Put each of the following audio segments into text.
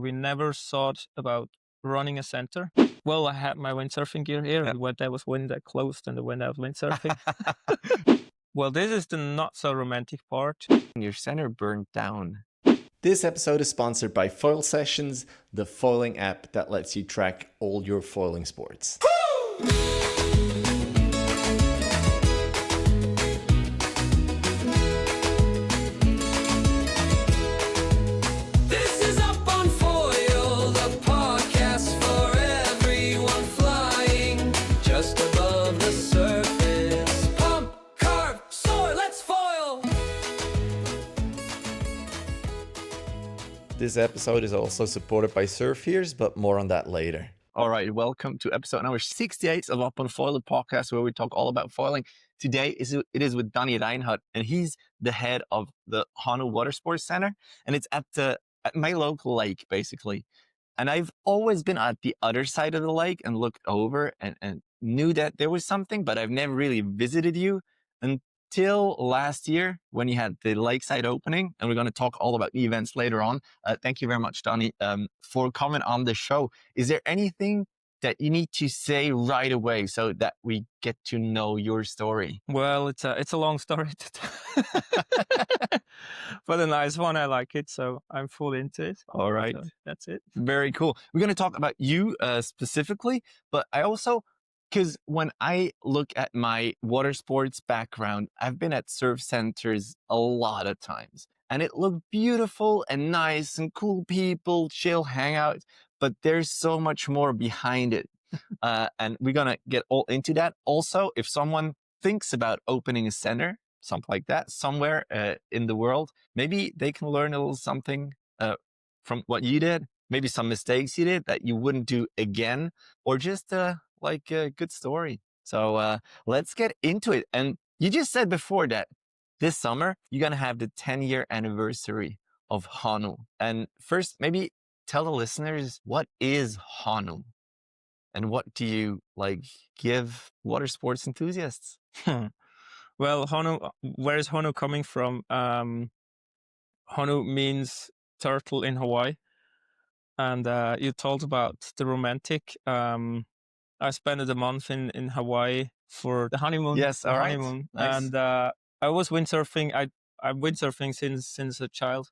We never thought about running a center. Well, I had my windsurfing gear here, and when there was wind, I closed, and when I was windsurfing. Well, this is the not so romantic part. Your center burned down. This episode is sponsored by Foilsessions, the foiling app that lets you track all your foiling sports. This episode is also supported by SurfEars, but more on that later. All right, welcome to episode number 68 of Up on Foil, the podcast where we talk all about foiling. Today it is with Dani Reinhart, and he's the head of the Honu Watersport Center, and it's at my local lake, basically. And I've always been at the other side of the lake and looked over and knew that there was something, but I've never really visited you until last year when you had the lakeside opening, and we're going to talk all about the events later on. Thank you very much, Dani, for coming on the show. Is there anything that you need to say right away so that we get to know your story? Well, it's a long story, but a nice one. I like it, so I'm full into it. All right, so that's it. Very cool. We're going to talk about you specifically, but I also, because when I look at my water sports background, I've been at surf centers a lot of times, and it looked beautiful and nice and cool people, chill, hang out, but there's so much more behind it. And we're going to get all into that. Also, if someone thinks about opening a center, something like that, somewhere in the world, maybe they can learn a little something from what you did, maybe some mistakes you did that you wouldn't do again, or just like a good story. So let's get into it. And you just said before that this summer, you're going to have the 10-year anniversary of Honu. And first, maybe tell the listeners, what is Honu? And what do you give water sports enthusiasts? Well, Honu, where is Honu coming from? Honu means turtle in Hawaii. And you told about the romantic. I spent a month in Hawaii for the honeymoon. Yes, all right. Honeymoon. Nice. And I was windsurfing. I'm windsurfing since a child.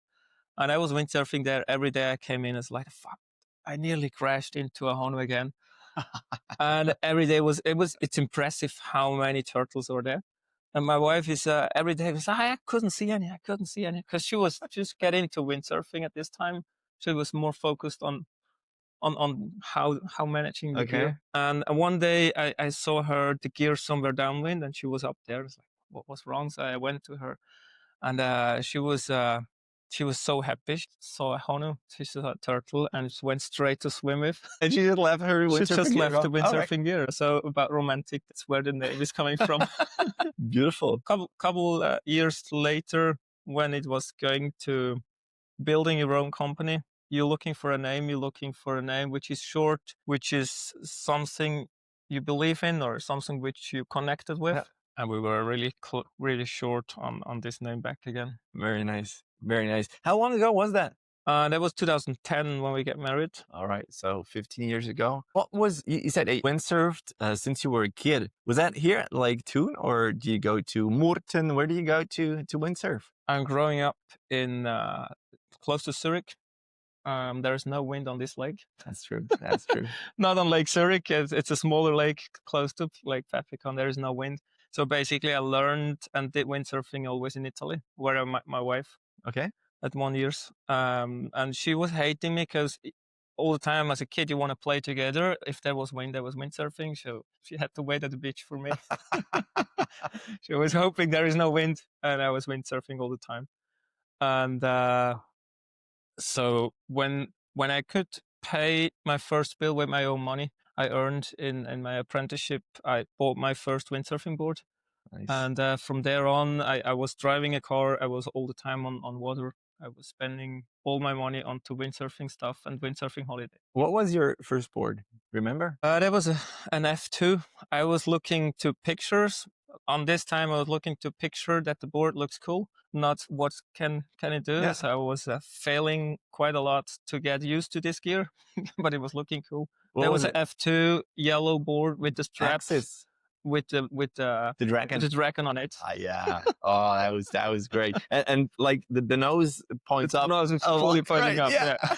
And I was windsurfing there every day. I came in, it's like, fuck, I nearly crashed into a Honu again. And every day it's impressive how many turtles are there. And my wife is every day was I couldn't see any, because she was just getting into windsurfing at this time. She was more focused on how managing the gear. And one day I saw the gear somewhere downwind, and she was up there. It's like, what was wrong? So I went to her, and she was so happy. She saw a Honu, she saw a turtle, and she went straight to swim with. And she just left her windsurfing She just gear left the on. windsurfing gear. So about romantic, that's where the name is coming from. Beautiful. Couple years later, when it was going to building your own company, you're looking for a name which is short, which is something you believe in or something which you connected with. Yeah. And we were really short on this name back again. Very nice. Very nice. How long ago was that? That was 2010 when we got married. All right. So 15 years ago. What was, you said you windsurfed since you were a kid. Was that here at Lake Thun, or do you go to Murten? Where do you go to windsurf? I'm growing up in close to Zurich. There is no wind on this lake. That's true. That's true. Not on Lake Zurich. It's a smaller lake close to Lake Pfäffikon. There is no wind. So basically, I learned and did windsurfing always in Italy, where I met my wife. Okay. At 1 year. And she was hating me because all the time as a kid, you want to play together. If there was wind, there was windsurfing. So she had to wait at the beach for me. She was hoping there is no wind, and I was windsurfing all the time. And so when I could pay my first bill with my own money, I earned in my apprenticeship, I bought my first windsurfing board. Nice. And from there on, I was driving a car. I was all the time on water. I was spending all my money onto windsurfing stuff and windsurfing holiday. What was your first board? Remember? That was an F2. I was looking to pictures on this time, I was looking to picture that the board looks cool, not what can it do. Yeah. So I was failing quite a lot to get used to this gear, but it was looking cool. What There was was an it? F2 yellow board with the straps Axis. with the The dragon. on it. Yeah. Oh, that was great. And like the nose points up. No, it's Oh, fully right, pointing up. yeah. Yeah.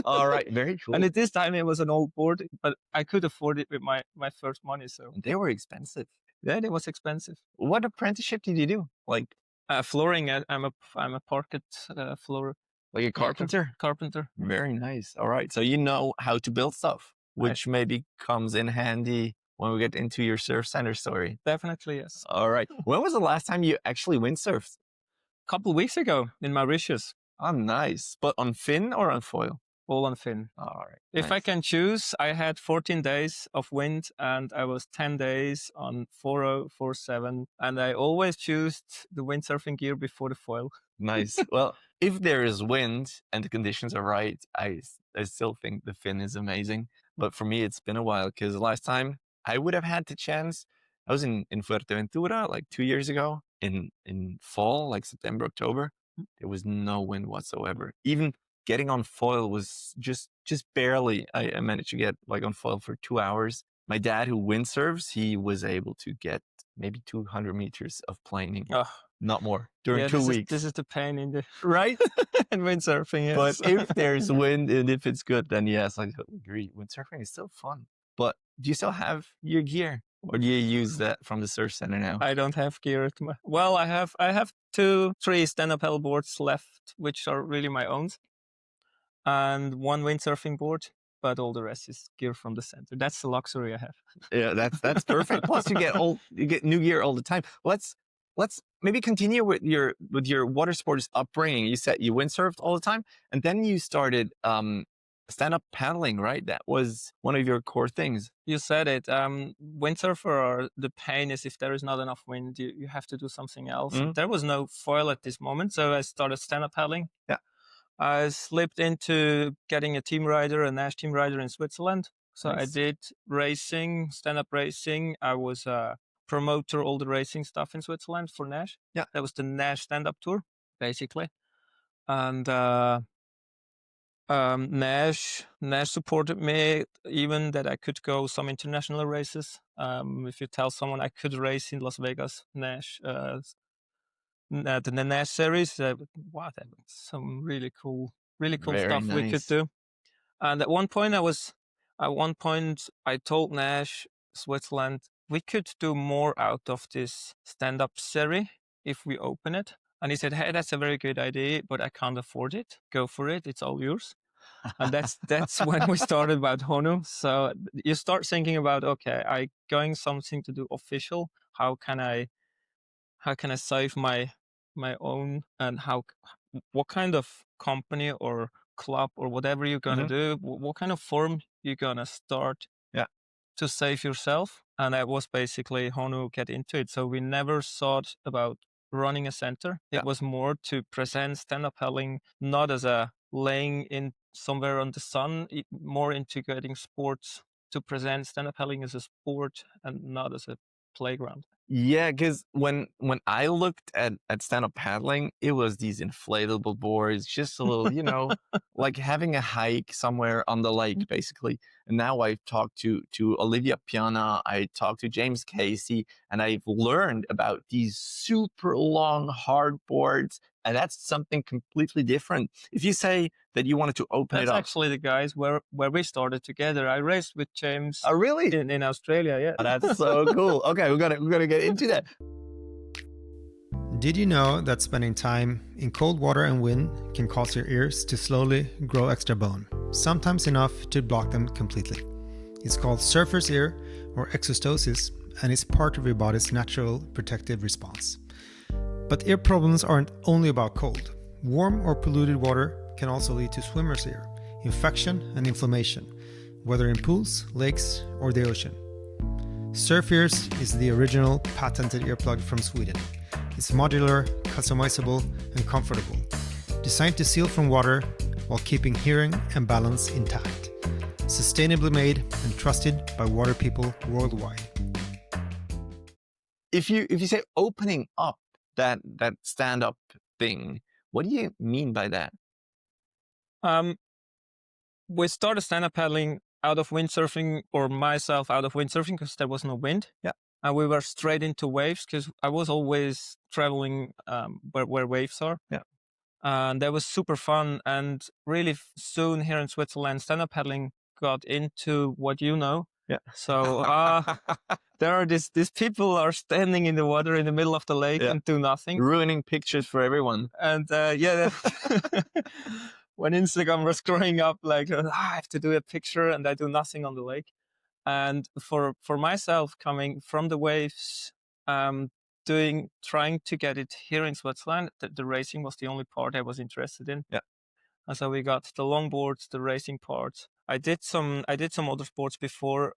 All right. Very cool. And at this time, it was an old board, but I could afford it with my first money. So They were expensive. yeah, it was expensive. What apprenticeship did you do? Like Flooring. I'm a parquet floor a carpenter? Carpenter. Very nice. All right. So you know how to build stuff, which maybe comes in handy when we get into your surf center story. Definitely, yes. All right. When was the last time you actually windsurfed? A couple of weeks ago in Mauritius, Oh, nice. But on fin or on foil? all on fin. All right. If I nice. can choose, I had 14 days of wind and I was 10 days on 4.0, 4.7. And I always choose the windsurfing gear before the foil. Nice. Well, if there is wind and the conditions are right, I still think the fin is amazing. But for me, it's been a while because the last time I would have had the chance, I was in Fuerteventura like 2 years ago in fall, like September, October. There was no wind whatsoever. Even getting on foil was just barely. I managed to get like on foil for 2 hours. My dad, who windsurfs, he was able to get maybe 200 meters of planing. Oh, Not more during 2 weeks. This is the pain in the Right? in windsurfing. Yes. But if there's wind and if it's good, then yes, I agree. Windsurfing is still fun. But do you still have your gear? Or do you use that from the surf center now? I don't have gear. Well, I have 2, 3 stand-up paddle boards left, which are really my own, and 1 windsurfing board. But all the rest is gear from the center. That's the luxury I have. Yeah, that's perfect. Plus, you get new gear all the time. Let's maybe continue with your water sports upbringing. You said you windsurfed all the time, and then you started stand-up paddling, right? That was one of your core things. You said it. Windsurfer, the pain is if there is not enough wind, you have to do something else. Mhm. There was no foil at this moment, so I started stand-up paddling. Yeah. I slipped into getting a Nash team rider in Switzerland. So Nice. I did racing, stand-up racing. I was a promoter, all the racing stuff in Switzerland for Nash. Yeah. That was the Nash stand-up tour, basically. And Nash supported me even that I could go some international races. If you tell someone I could race in Las Vegas, Nash, the Nash series, wow, that was some really cool Very stuff we could nice. do. And at one point I told Nash, Switzerland, we could do more out of this stand-up series if we open it. And he said, hey, that's a very good idea, but I can't afford it. Go for it. It's all yours. And that's when we started about Honu. So you start thinking about, okay, I going something to do official. How can I save my own, and what kind of company or club or whatever you're gonna do, what kind of form you're gonna start to save yourself. And I was basically Honu get into it. So we never thought about running a center. It was more to present stand-up paddling, not as a laying in somewhere on the sun, more integrating sports to present stand-up paddling as a sport and not as a playground. Yeah, because when I looked at stand-up paddling, it was these inflatable boards, just a little, like having a hike somewhere on the lake, basically. And now I've talked to Olivia Piana, I talked to James Casey, and I've learned about these super long hard boards, and that's something completely different. If you say that you wanted to open it That's up. actually the guys where we started together. I raced with James. Oh, really? In Australia, yeah. Oh, that's so cool. Okay, we're gonna get into that. Did you know that spending time in cold water and wind can cause your ears to slowly grow extra bone, sometimes enough to block them completely? It's called surfer's ear or exostosis, and it's part of your body's natural protective response. But ear problems aren't only about cold. Warm or polluted water can also lead to swimmer's ear, infection and inflammation, whether in pools, lakes, or the ocean. SurfEars is the original patented earplug from Sweden. It's modular, customizable, and comfortable, designed to seal from water while keeping hearing and balance intact. Sustainably made and trusted by water people worldwide. if you say opening up that stand-up thing, what do you mean by that? We started stand-up paddling out of windsurfing, or myself out of windsurfing, because there was no wind. Yeah. And we were straight into waves, because I was always traveling where waves are. Yeah. And that was super fun. And really soon here in Switzerland, stand-up paddling got into what you know. Yeah. So there are these people are standing in the water in the middle of the lake and do nothing, ruining pictures for everyone. And when Instagram was growing up, like I have to do a picture, and I do nothing on the lake. And for myself, coming from the waves, trying to get it here in Switzerland, the racing was the only part I was interested in. Yeah. And so we got the longboards, the racing part. I did some other sports before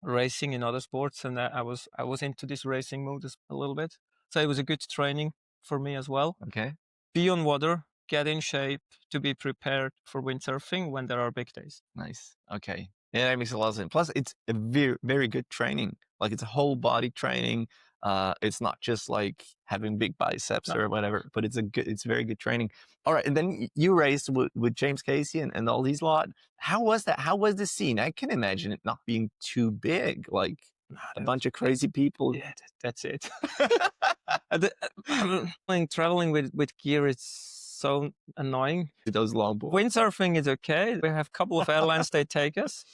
racing in other sports, and I was into this racing mode a little bit. So it was a good training for me as well. Okay. Be on water, get in shape to be prepared for windsurfing when there are big days. Nice. Okay. Yeah, that makes a lot of sense. Plus, it's a very, very good training. Like, it's a whole body training. It's not just like having big biceps or whatever, but it's very good training. All right. And then you raced with James Casey and all these lot. How was that? How was the scene? I can imagine it not being too big, like a bunch of crazy people. Yeah, that's it. Traveling with gear, it's so annoying. Those longboards. Windsurfing is okay. We have a couple of airlines, they take us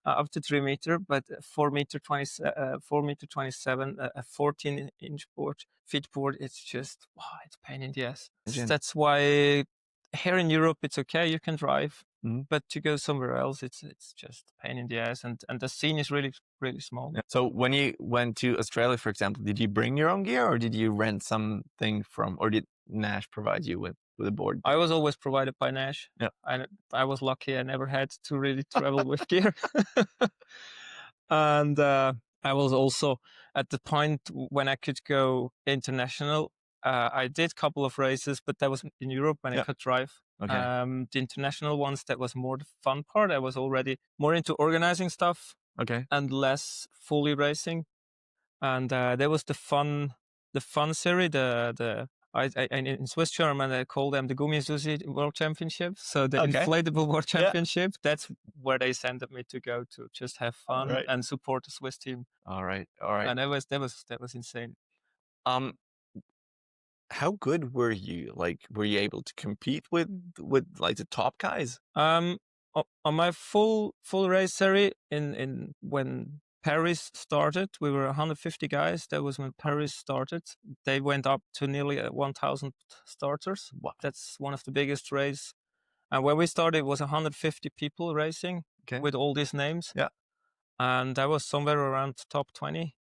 up to 3 meter, but 4.27 a 14-inch feet board, it's just, it's a pain in the ass. That's why here in Europe, it's okay, you can drive. But to go somewhere else, it's just a pain in the ass, and the scene is really, really small. Yeah. So when you went to Australia, for example, did you bring your own gear, or did you rent something or did Nash provide you with a board? I was always provided by Nash. Yeah. I was lucky. I never had to really travel with gear. And I was also at the point when I could go international. I did a couple of races, but that was in Europe when I could drive. Okay. The international ones, that was more the fun part. I was already more into organizing stuff. Okay. And less fully racing. And there was the fun series, in Swiss German, they call them the Gummi-Susi World Championship. So the inflatable World Championship, that's where they sent me to go to just have fun and support the Swiss team. All right. And that was insane. How good were you? Like, were you able to compete with like the top guys? On my full race series in when Paris started, we were 150 guys. That was when Paris started. They went up to nearly 1,000 starters. Wow. That's one of the biggest races. And when we started, it was 150 people racing with all these names. Yeah. And I was somewhere around the top 20.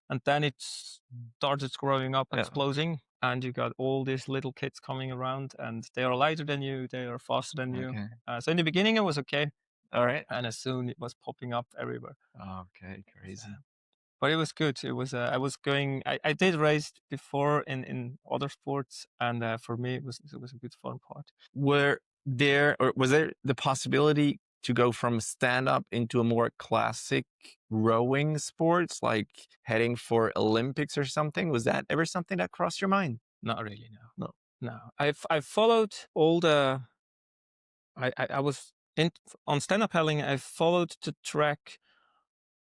And then it started growing up, exploding. And you got all these little kids coming around, and they are lighter than you. They are faster than you. So in the beginning, it was okay. All right. And as soon it was popping up everywhere. Okay, crazy. But it was good. It was. I was going. I did race before in other sports, and for me it was a good fun part. Was there the possibility to go from stand-up into a more classic rowing sports, like heading for Olympics or something? Was that ever something that crossed your mind? Not really, no. I followed all the. I was on stand-up paddling. I followed the track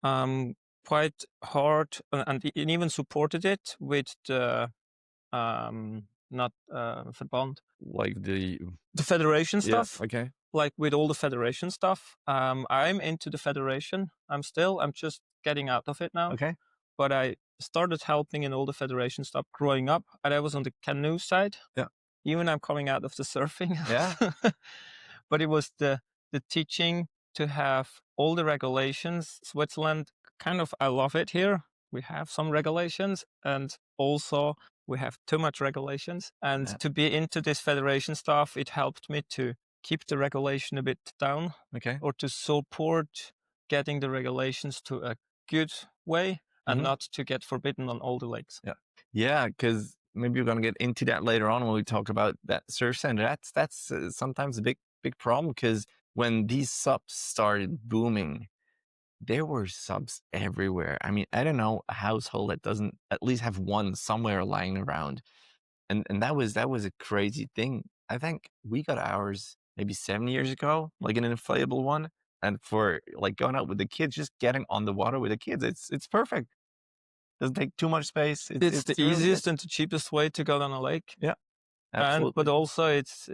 quite hard, and even supported it with the not Verband, like the federation stuff. Okay. Like with all the federation stuff, I'm into the federation. I'm just getting out of it now. Okay. But I started helping in all the federation stuff growing up, and I was on the canoe side. Yeah. Even I'm coming out of the surfing. Yeah. But it was the teaching to have all the regulations. Switzerland, I love it here. We have some regulations, and also we have too much regulations. And to be into this federation stuff, it helped me to keep the regulation a bit down. Okay. Or to support getting the regulations to a good way and not to get forbidden on all the lakes. Yeah. Yeah, because maybe we're going to get into that later on when we talk about that surf center. That's sometimes a big problem, because when these subs started booming, there were subs everywhere. I mean, I don't know a household that doesn't at least have one somewhere lying around. And that was a crazy thing. I think we got ours maybe 7 years ago, like an inflatable one. And for like going out with the kids, just getting on the water with the kids, it's perfect. Doesn't take too much space. It's the really easiest good. and the cheapest way to go down a lake. Yeah, absolutely. But also it's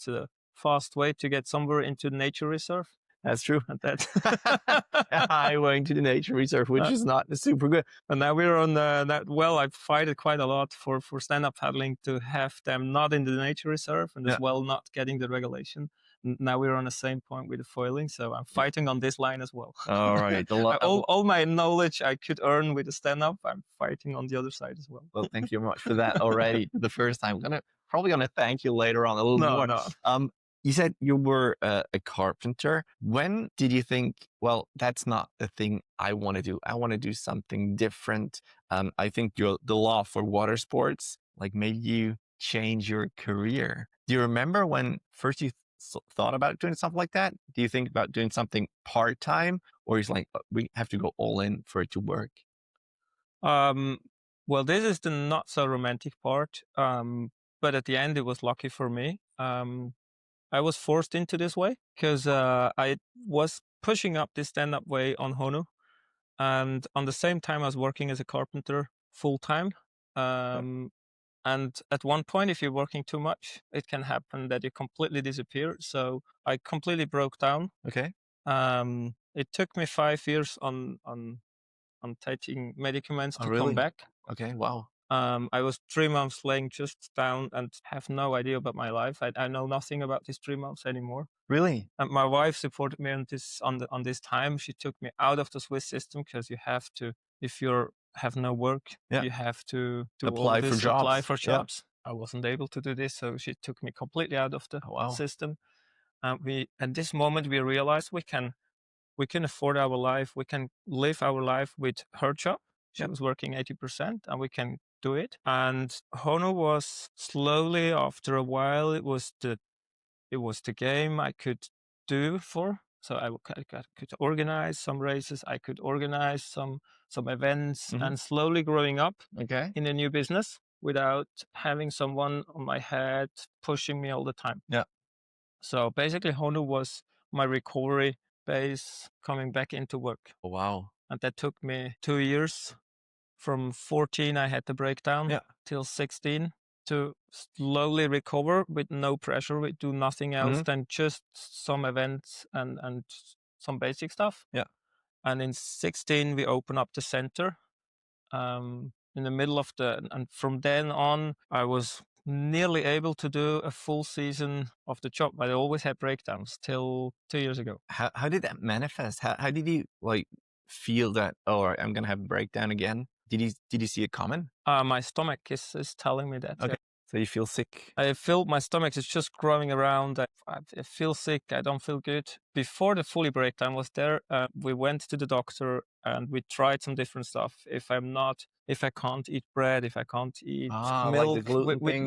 a fast way to get somewhere into nature reserve. That's true. And that highway to the nature reserve, which is not super good. And now we're on that. Well, I fight it quite a lot for stand-up paddling to have them not in the nature reserve and as well not getting the regulation. Now we're on the same point with the foiling, so I'm fighting on this line as well. All right. all my knowledge I could earn with the stand-up, I'm fighting on the other side as well. Well, thank you very much for that already. The first time, probably gonna thank you later on a little more. No. You said you were a carpenter. When did you think, well, that's not the thing I want to do. I want to do something different. I think the law for water sports like made you change your career. Do you remember when first you thought about doing something like that? Do you think about doing something part-time, or is like we have to go all in for it to work? Well, this is the not so romantic part. But at the end, it was lucky for me. I was forced into this way because I was pushing up this stand-up way on Honu, and on the same time I was working as a carpenter full time. And at one point, if you're working too much, it can happen that you completely disappear. So I completely broke down. Okay. It took me 5 years on taking medicaments to come back. Okay. Wow. I was 3 months laying just down and have no idea about my life. I know nothing about these 3 months anymore. Really? And my wife supported me on this time. She took me out of the Swiss system because you have to, if you have no work, you have to apply for jobs. I wasn't able to do this, so she took me completely out of the system. At this moment we realized we can afford our life. We can live our life with her job. She was working 80%, and we can do it. And Honu was slowly, after a while, it was the game I could do for. So I could organize some races. I could organize some events, and slowly growing up in a new business without having someone on my head pushing me all the time. Yeah. So basically, Honu was my recovery base coming back into work. Oh, wow. And that took me 2 years. From 14, I had the breakdown till 16 to slowly recover with no pressure. We do nothing else than just some events and some basic stuff. Yeah. And in 16, we open up the center in the middle of and from then on, I was nearly able to do a full season of the job. But I always had breakdowns till 2 years ago. How did that manifest? How did you like feel that, oh, I'm going to have a breakdown again? Did you see it coming? My stomach is telling me that. Okay. So you feel sick? I feel my stomach is just growing around. I feel sick. I don't feel good. Before the fully breakdown was there, we went to the doctor and we tried some different stuff. If I can't eat bread, if I can't eat milk, like the gluten thing.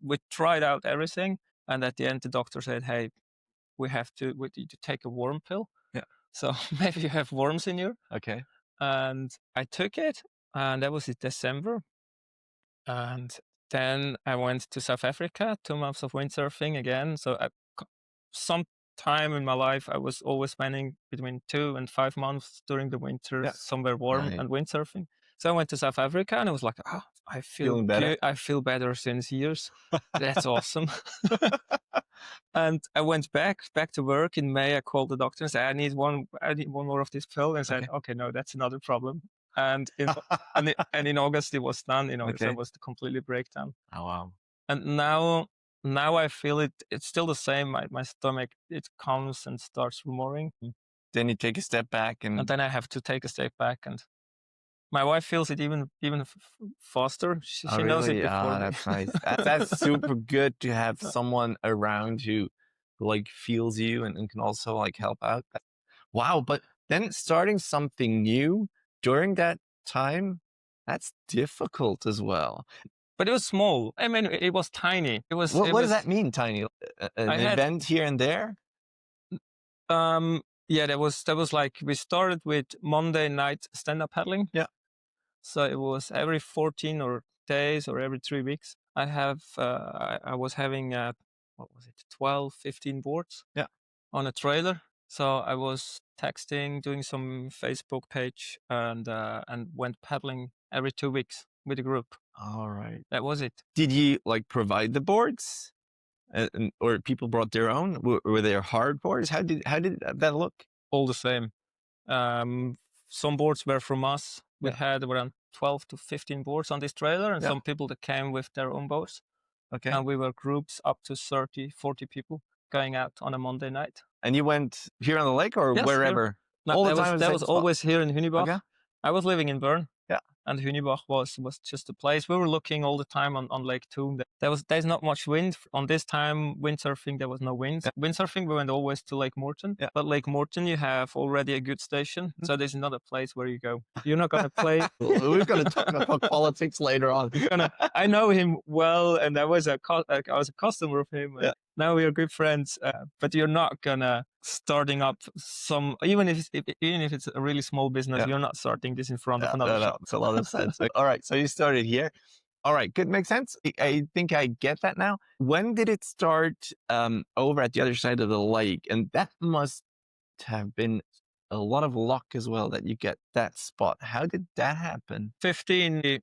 we tried out everything. And at the end, the doctor said, hey, we need to take a worm pill. Yeah. So maybe you have worms in you. Okay. And I took it, and that was in December. And then I went to South Africa, 2 months of windsurfing again. So some time in my life, I was always spending between 2 and 5 months during the winter somewhere warm and windsurfing. So I went to South Africa, and I was like, I feel better. I feel better since years. That's awesome. And I went back to work in May. I called the doctor and said, I need one more of this pill. And said, okay, no, that's another problem. And in August it was done. In August it was the completely breakdown. Oh wow! And now I feel it. It's still the same. My stomach, it comes and starts rumoring. Then you take a step back, and then I have to take a step back. And my wife feels it even faster. She knows it before. That's nice. That's super good to have someone around who like feels you and can also like help out. Wow! But then starting something new during that time, that's difficult as well. But it was small. I mean, it was tiny. What does that mean, tiny? An event here and there? Yeah, that was like, we started with Monday night stand-up paddling. Yeah. So it was every 14 or days or every 3 weeks. I was having, what was it, 12, 15 boards. Yeah. On a trailer. So I was texting, doing some Facebook page, and went paddling every 2 weeks with a group. All right. That was it. Did you like provide the boards, or people brought their own? Were they hard boards? How did that look? All the same. Some boards were from us. We had around 12 to 15 boards on this trailer, and some people that came with their own boats. Okay. And we were groups up to 30, 40 people going out on a Monday night. And you went here on the lake or Yes, wherever? No, All the time that was always here in Hunibach. Okay. I was living in Bern. Yeah. And Hunibach was just a place. We were looking all the time on Lake Thun. There's not much wind. On this time, windsurfing, there was no wind. Yeah. Windsurfing, we went always to Lake Morton. Yeah. But Lake Morton, you have already a good station. So there's another place where you go. You're not going to play. We're going to talk about politics later on. I know him well, and I was a customer of him. Yeah. Now we are good friends, but you're not gonna starting up even if it's a really small business, you're not starting this in front of another shop. It's a lot of sense. All right, so you started here. All right, good, makes sense. I think I get that now. When did it start over at the other side of the lake? And that must have been a lot of luck as well that you get that spot. How did that happen? 15,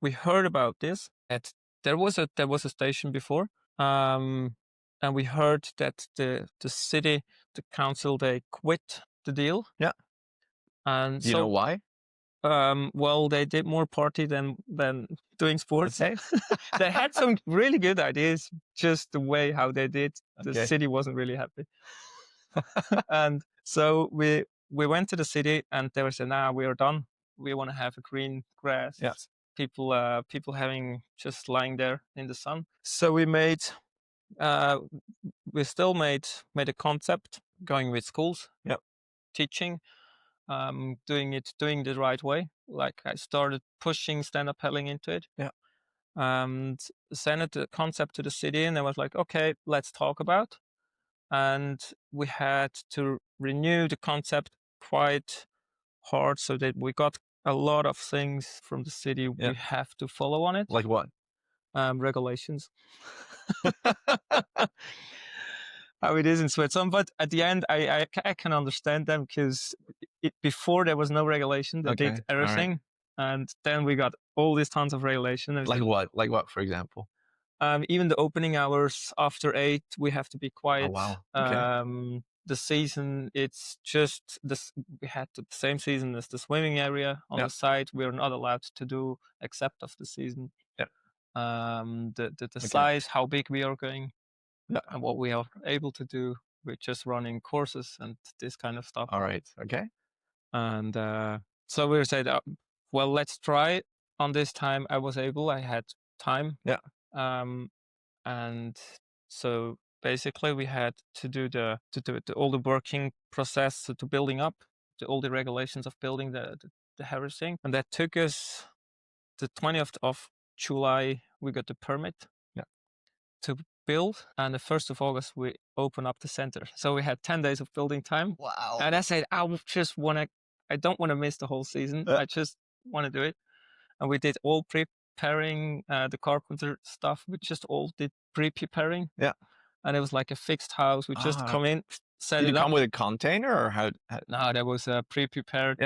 we heard about this. That there was a station before. And we heard that the city, the council, they quit the deal. Yeah. And Do you know why? Well, they did more party than doing sports. Okay. They had some really good ideas, just the way how they did. The city wasn't really happy. And so we went to the city, and they were saying, "Nah, we are done. We want to have a green grass." Yeah. People having just lying there in the sun. So we still made a concept, going with schools, teaching, doing the right way. Like, I started pushing stand-up paddling into it, and sent the concept to the city, and I was like, okay, let's talk about. And we had to renew the concept quite hard, so that we got a lot of things from the city we have to follow on it. Like what? Regulations. How it is in Switzerland, but at the end, I can understand them, because before there was no regulation. They did everything, and then we got all these tons of regulation. Like what? Like what, for example? Even the opening hours after 8, we have to be quiet. Oh, wow. Okay. The season, it's just this. We had the same season as the swimming area on the side. We are not allowed to do except of the season. The size, how big we are going, and what we are able to do. We're just running courses and this kind of stuff. All right. Okay. And so we said, well, let's try. On this time, I had time. Yeah. And so basically, we had to do all the working process to building up all the regulations of building the everything, and that took us the 20th of July. We got the permit to build, and the 1st of August we open up the center. So we had 10 days of building time. Wow! And I said, I don't want to miss the whole season. I just want to do it, and we did all preparing the carpenter stuff. We just all did pre-preparing. Yeah. And it was like a fixed house. We just come in, set it up. Did you come with a container, or how? No, there was a pre-prepared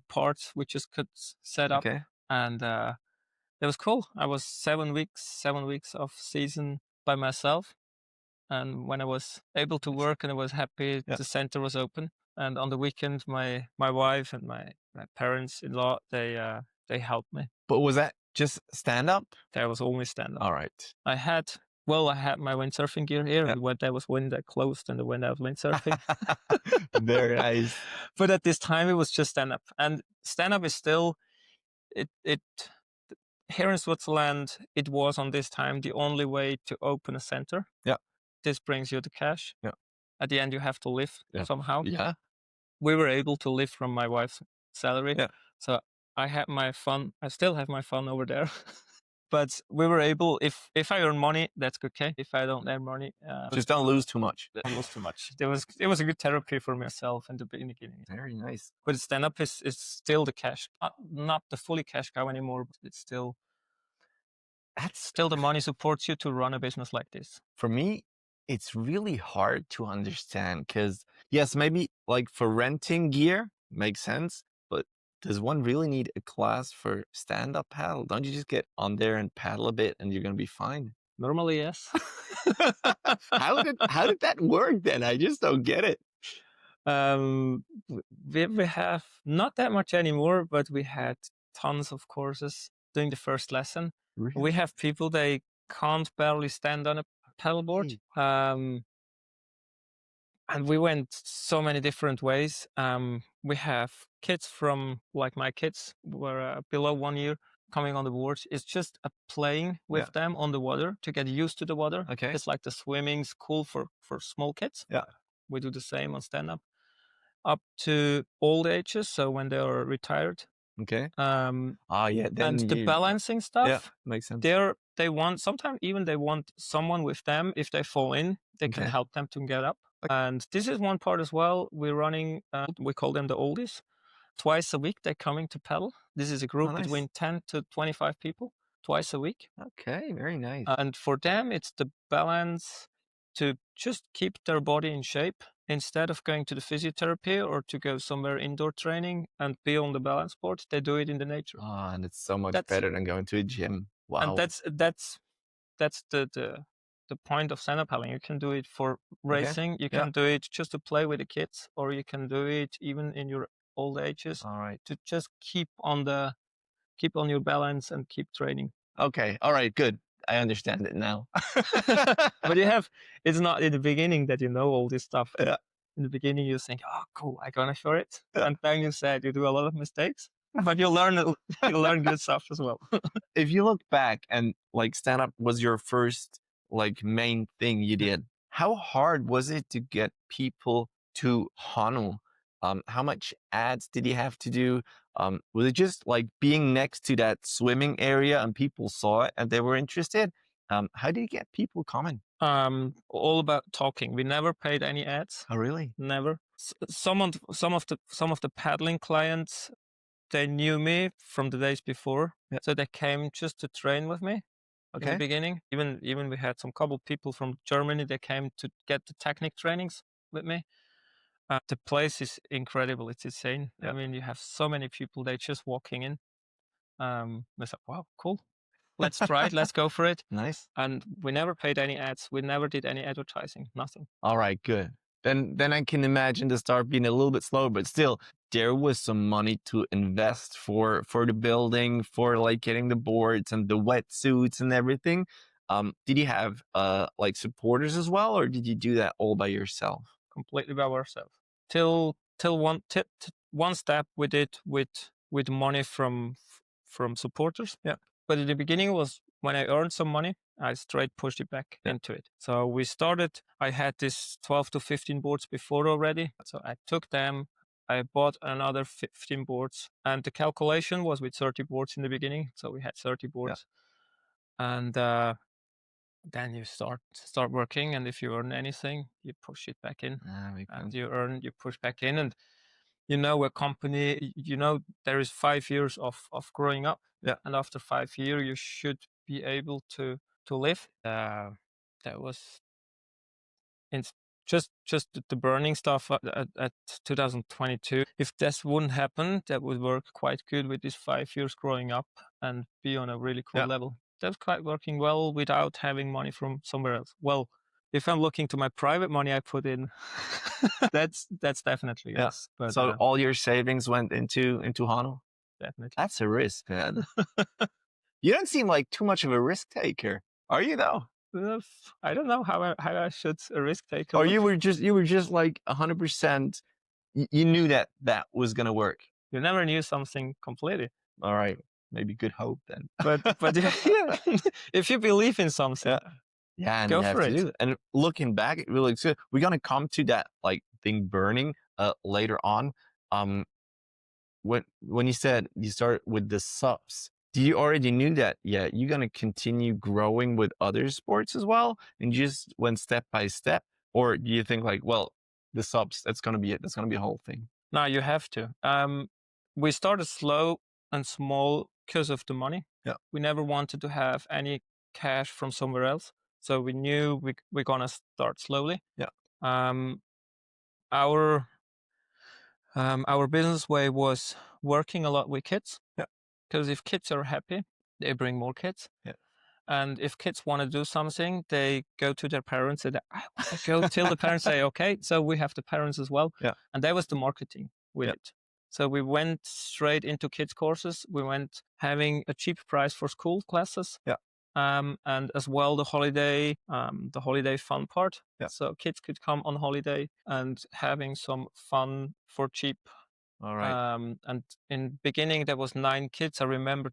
parts we just could set up. Okay. And it was cool. I was 7 weeks of season by myself. And when I was able to work and I was happy, the center was open. And on the weekend, my wife and my parents-in-law, they helped me. But was that just stand-up? There was only stand-up. All right. I had my windsurfing gear here. And when there was wind, I closed, and I went out windsurfing. Very nice. But at this time, it was just stand-up. And stand-up is still, here in Switzerland, it was on this time the only way to open a center. Yeah. This brings you the cash. Yeah. At the end, you have to live somehow. Yeah. We were able to live from my wife's salary. Yeah. So I had my fun. I still have my fun over there. But we were able, if I earn money, that's okay. If I don't earn money, Just don't lose too much. don't lose too much. It was a good therapy for myself in the beginning. Very nice. But stand-up is still the cash, not the fully cash cow anymore, but it's still the money supports you to run a business like this. For me, it's really hard to understand because, yes, maybe like for renting gear makes sense, but does one really need a class for stand-up paddle? Don't you just get on there and paddle a bit and you're going to be fine? Normally, yes. How did that work then? I just don't get it. We have not that much anymore, but we had tons of courses doing the first lesson. Really? We have people, they can't barely stand on a paddleboard. And we went so many different ways. We have kids from, like my kids were below 1 year coming on the board. It's just a playing with them on the water to get used to the water. Okay. It's like the swimming's cool for small kids. Yeah. We do the same on stand-up. Up to old ages, so when they are retired. Okay. Yeah. Then and the balancing stuff, makes sense. they want, sometimes even they want someone with them. If they fall in, they can help them to get up. Okay. And this is one part as well. We're running, we call them the oldies. Twice a week, they're coming to paddle. This is a group between 10 to 25 people, twice a week. Okay, very nice. And for them, it's the balance to just keep their body in shape instead of going to the physiotherapy or to go somewhere indoor training and be on the balance board. They do it in the nature. And it's so much better than going to a gym. Wow. And that's the point of stand-up paddling. You can do it for racing. You can do it just to play with the kids, or you can do it even in your old ages. All right. To just keep on your balance and keep training. Okay. All right. Good. I understand it now. But it's not in the beginning that you know all this stuff. Yeah. In the beginning, you think, oh, cool, I'm gonna show it. Yeah. And then you said you do a lot of mistakes, but you learn good stuff as well. If you look back and like stand-up was your first like main thing you did, how hard was it to get people to Honu? How much ads did you have to do? Was it just like being next to that swimming area and people saw it and they were interested? How did you get people coming? All about talking. We never paid any ads. Oh, really? Never. Some of the paddling clients, they knew me from the days before, so they came just to train with me. Okay. In the beginning, even we had some couple people from Germany. They came to get the technique trainings with me. The place is incredible. It's insane. Yeah. I mean, you have so many people. They're just walking in. They said, "Wow, cool. Let's try it. Let's go for it." Nice. And we never paid any ads. We never did any advertising. Nothing. All right, good. Then I can imagine the start being a little bit slower, but still, there was some money to invest for the building, for like getting the boards and the wetsuits and everything. Did you have like supporters as well, or did you do that all by yourself? Completely by ourselves. Till one step we did with money from supporters. Yeah. But at the beginning was when I earned some money, I straight pushed it back into it. So we started, I had this 12 to 15 boards before already. So I took them, I bought another 15 boards, and the calculation was with 30 boards in the beginning. So we had 30 boards. Yeah. And then you start working, and if you earn anything, you push it back in. And you push back in, and a company, there is 5 years of growing up. Yeah. And after 5 years, you should be able to live. That was just the burning stuff at 2022. If this wouldn't happen, that would work quite good with these 5 years growing up and be on a really cool level. That's quite working well without having money from somewhere else. Well, if I'm looking to my private money I put in, that's definitely yes. But, so all your savings went into Honu? Definitely. That's a risk, man. You don't seem like too much of a risk taker, are you though? I don't know how I should a risk taker. Or you were just like 100%. You knew that was gonna work. You never knew something completely. All right. Maybe good hope then. But if you believe in something, and go you have for to it. do it. And looking back, it really looks good. We're gonna come to that like thing burning later on. When you said you start with the subs, Do you already knew that? Yeah, you're gonna continue growing with other sports as well, and just went step by step, or do you think like, well, the subs, that's gonna be it. That's gonna be a whole thing. No, you have to. We started slow and small because of the money. Yeah. We never wanted to have any cash from somewhere else, so we knew we're gonna start slowly. Yeah. Our business way was working a lot with kids. Yeah. Because if kids are happy, they bring more kids. Yeah. And if kids want to do something, they go to their parents and I want to go till the parents say, okay, so we have the parents as well. Yeah. And that was the marketing with Yeah. it. So we went straight into kids courses. We went having a cheap price for school classes. Yeah. And as well the holiday fun part. Yeah. So kids could come on holiday and having some fun for cheap. All right. And in beginning there was 9 kids. I remember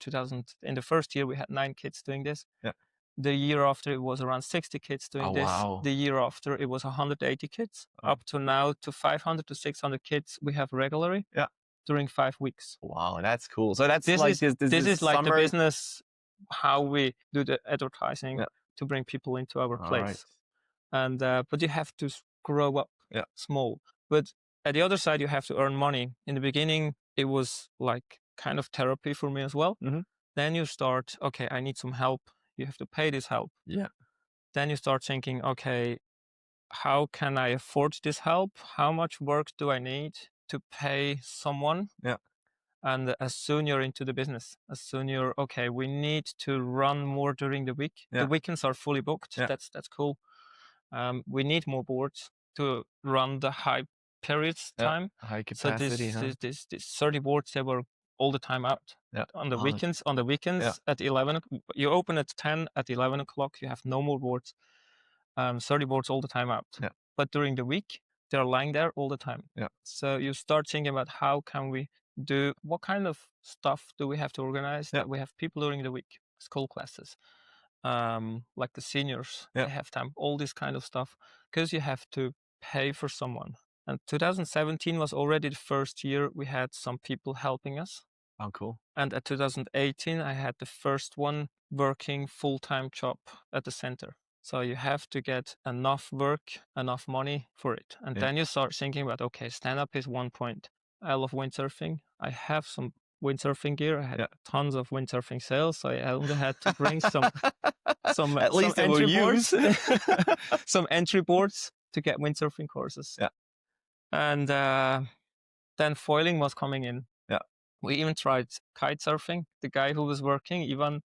in the first year we had 9 kids doing this. Yeah. The year after it was around 60 kids doing this. Wow. The year after it was 180 kids. Oh. Up to now to 500 to 600 kids we have regularly. Yeah. During 5 weeks. Wow, that's cool. So that's this like is this is like summer... the business, how we do the advertising. Yeah. To bring people into our All place. right. And but you have to grow up. Yeah. Small. But at the other side you have to earn money. In the beginning it was like kind of therapy for me as well. Mhm. Then you start, okay, I need some help. You have to pay this help. Yeah. Then you start thinking, okay, how can I afford this help? How much work do I need to pay someone? Yeah. And as soon you're into the business, as soon you're, okay, we need to run more during the week. Yeah. The weekends are fully booked. Yeah. That's cool. We need more boards to run the high periods time. High So capacity, this 30 boards, they were all the time out. Yeah. On the Oh. weekends, Yeah. at 11, you open at 10, at 11 o'clock, you have no more boards. 30 boards all the time out. Yeah. But during the week, they're lying there all the time. Yeah. So you start thinking about how can we do, what kind of stuff do we have to organize Yeah. that we have people during the week, school classes, like the seniors, Yeah. they have time, all this kind of stuff, because you have to pay for someone. And 2017 was already the first year we had some people helping us. Oh, cool. And at 2018, I had the first one working full-time job at the center. So you have to get enough work, enough money for it. And Yeah. then you start thinking about, okay, stand-up is one point. I love windsurfing. I have some windsurfing gear. I had Yeah. tons of windsurfing sails. So I only had to bring some At least they were entry boards. used. Some entry boards to get windsurfing courses. Yeah. And then foiling was coming in. Yeah. We even tried kite surfing. The guy who was working, Ivan,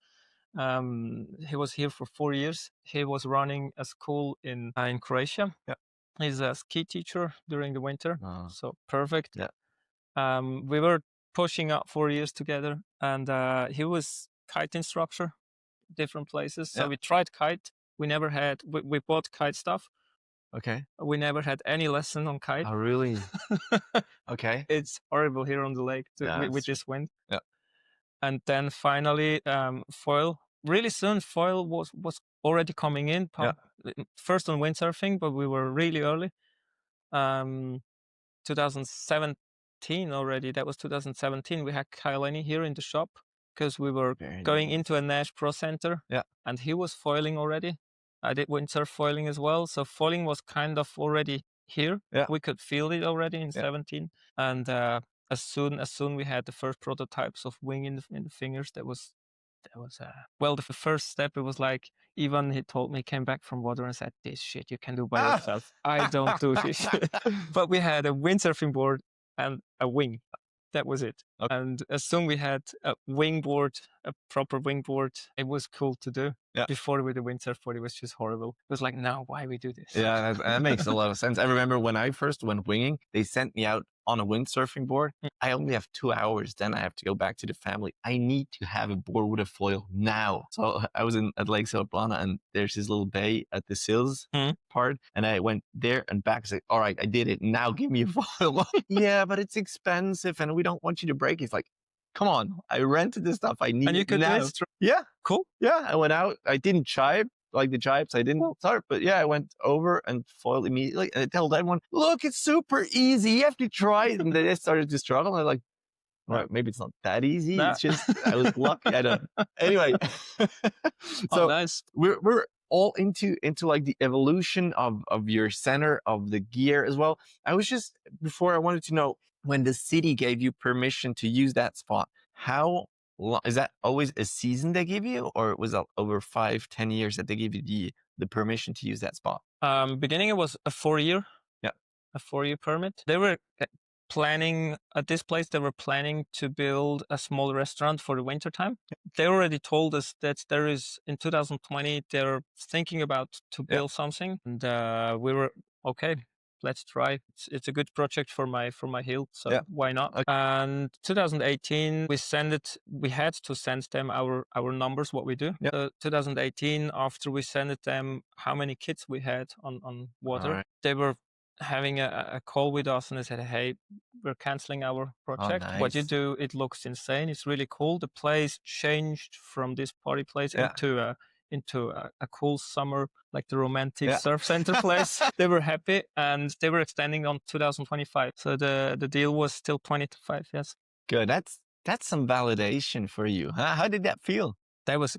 he was here for 4 years. He was running a school in Croatia. Yeah. He's a ski teacher during the winter. Oh. So perfect. Yeah. We were pushing up 4 years together, and he was kite instructor, different places. So Yeah. we tried kite. We never had, we bought kite stuff. Okay. We never had any lesson on kite. Oh, really? Okay. It's horrible here on the lake Yeah, with this wind. Yeah. And then finally, foil. Really soon, foil was already coming in. First on windsurfing, but we were really early. 2017 already. That was 2017. We had Kailani here in the shop because we were Very going nice. into a Nash Pro Center. Yeah. And he was foiling already. I did windsurf foiling as well. So foiling was kind of already here. Yeah. We could feel it already in Yeah. 17. And as soon we had the first prototypes of wing in the fingers, that was well, the first step, it was like, even he told me, came back from water and said, this shit you can do by yourself. I don't do this shit. But we had a windsurfing board and a wing. That was it. Okay. And as soon we had a wingboard, a proper wingboard, it was cool to do. Yeah. Before with the windsurf board, it was just horrible. It was like, now why we do this? Yeah, that makes a lot of sense. I remember when I first went winging, they sent me out on a windsurfing board. I only have 2 hours. Then I have to go back to the family. I need to have a board with a foil now. So I was at Lake Thun, and there's this little bay at the Sills part. And I went there and back. I said, all right, I did it. Now give me a foil. Yeah, but it's expensive and we don't want you to break. It's like, come on. I rented this stuff. I need And you it could now. do it. Yeah. Cool. Yeah. I went out. I didn't jibe. Like the jibes, I didn't start, but yeah, I went over and foiled immediately. And I told everyone, look, it's super easy. You have to try it. And they started to struggle. And I'm like, Right, maybe it's not that easy. Nah. It's just I was lucky. I don't. Anyway, so Oh, nice. we're all into like the evolution of your center, of the gear as well. I was just before I wanted to know, when the city gave you permission to use that spot, how long is that? Always a season they give you, or was it over 5-10 years that they give you the permission to use that spot? Beginning it was a 4-year. Yeah. A 4-year permit. They were planning at this place. They were planning to build a small restaurant for the winter time. They already told us that there is in 2020 they're thinking about to build something, and we were okay. Let's try. It's a good project for my hill, so why not? Okay. And 2018 we had to send them our numbers, what we do. So 2018, after we sent them how many kids we had on water, they were having a call with us, and they said, hey, we're canceling our project. Oh, What you nice. do, it looks insane. It's really cool. The place changed from this party place into a cool summer, like the romantic surf center place. They were happy, and they were extending on 2025. So the deal was still 25. Yes. Good. That's some validation for you. Huh? How did that feel? That was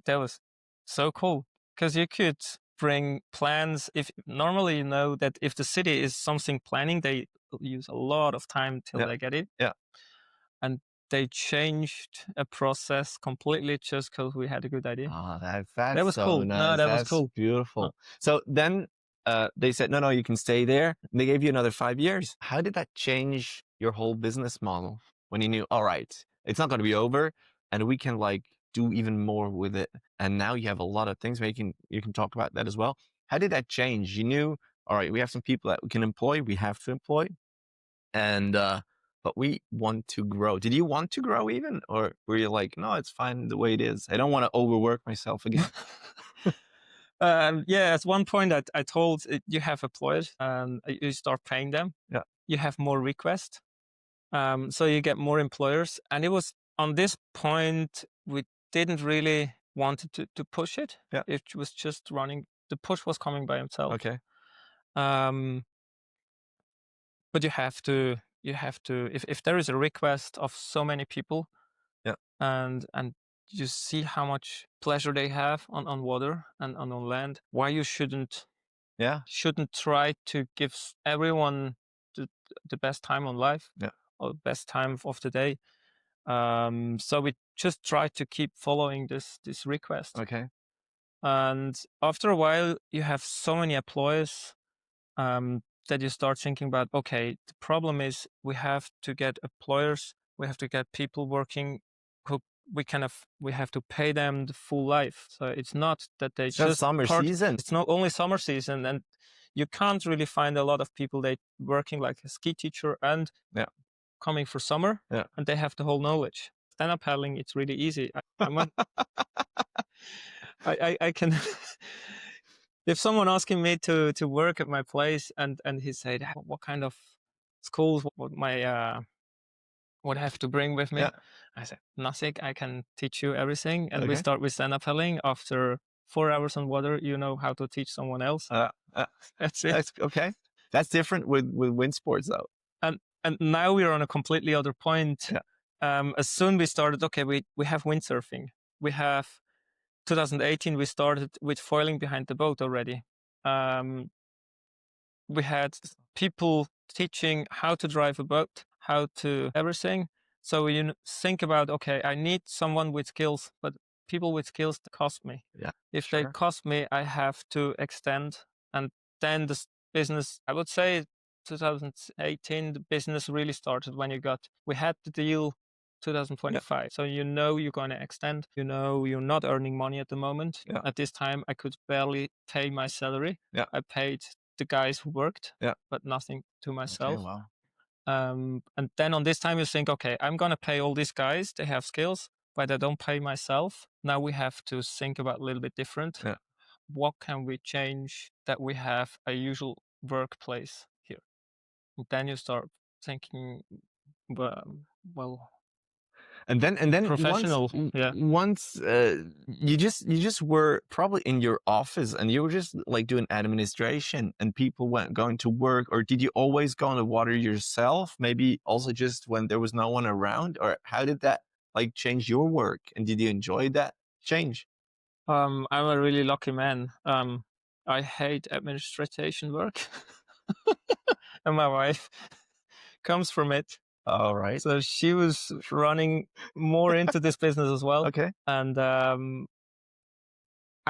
so cool, because you could bring plans. If normally you know that if the city is something planning, they use a lot of time till they get it. Yeah. And they changed a process completely just because we had a good idea. Oh, that was so cool. Nice. No, that that's was cool. Beautiful. So then they said, no, you can stay there. And they gave you another 5 years. How did that change your whole business model when you knew, all right, it's not going to be over, and we can like do even more with it? And now you have a lot of things. Maybe you can talk about that as well. How did that change? You knew, all right, we have some people that we can employ. We have to employ. And but we want to grow. Did you want to grow even? Or were you like, no, it's fine the way it is. I don't want to overwork myself again. At one point I told you have employees and you start paying them. Yeah. You have more requests. So you get more employers. And it was on this point, we didn't really want to push it. Yeah. It was just running. The push was coming by himself. Okay. But you have to if there is a request of so many people, and you see how much pleasure they have on water and on land, why you shouldn't try to give everyone the best time on life, or best time of the day. So we just try to keep following this request. Okay. And after a while, you have so many employees that you start thinking about, okay, the problem is we have to get employers, we have to get people working who we have to pay them the full life. So it's not that they just summer season. It's not only summer season, and you can't really find a lot of people that working like a ski teacher and coming for summer, and they have the whole knowledge. Stand-up paddling, it's really easy. I can. If someone asking me to work at my place and he said, what kind of schools would would have to bring with me? I said, nothing. I can teach you everything. And we start with stand-up paddling. After 4 hours on water, you know how to teach someone else. That's it. That's okay. That's different with wind sports though. And now we're on a completely other point. As soon we started, okay, we have windsurfing. We have 2018, we started with foiling behind the boat already. We had people teaching how to drive a boat, how to everything. So you think about, okay, I need someone with skills, but people with skills cost me. If they cost me, I have to extend. And then the business, I would say 2018, the business really started when we had the deal 2025. So you're going to extend. You're not earning money at the moment. At this time, I could barely pay my salary. I paid the guys who worked, but nothing to myself. Okay, wow. And then on this time, you think, okay, I'm going to pay all these guys. They have skills, but I don't pay myself. Now we have to think about a little bit different. What can we change that we have a usual workplace here? And then you start thinking, well, And then professional. Once you just were probably in your office and you were just like doing administration and people weren't going to work, or did you always go on the water yourself? Maybe also just when there was no one around, or how did that like change your work? And did you enjoy that change? I'm a really lucky man. I hate administration work, and my wife comes from it. All right. So she was running more into this business as well. Okay. And I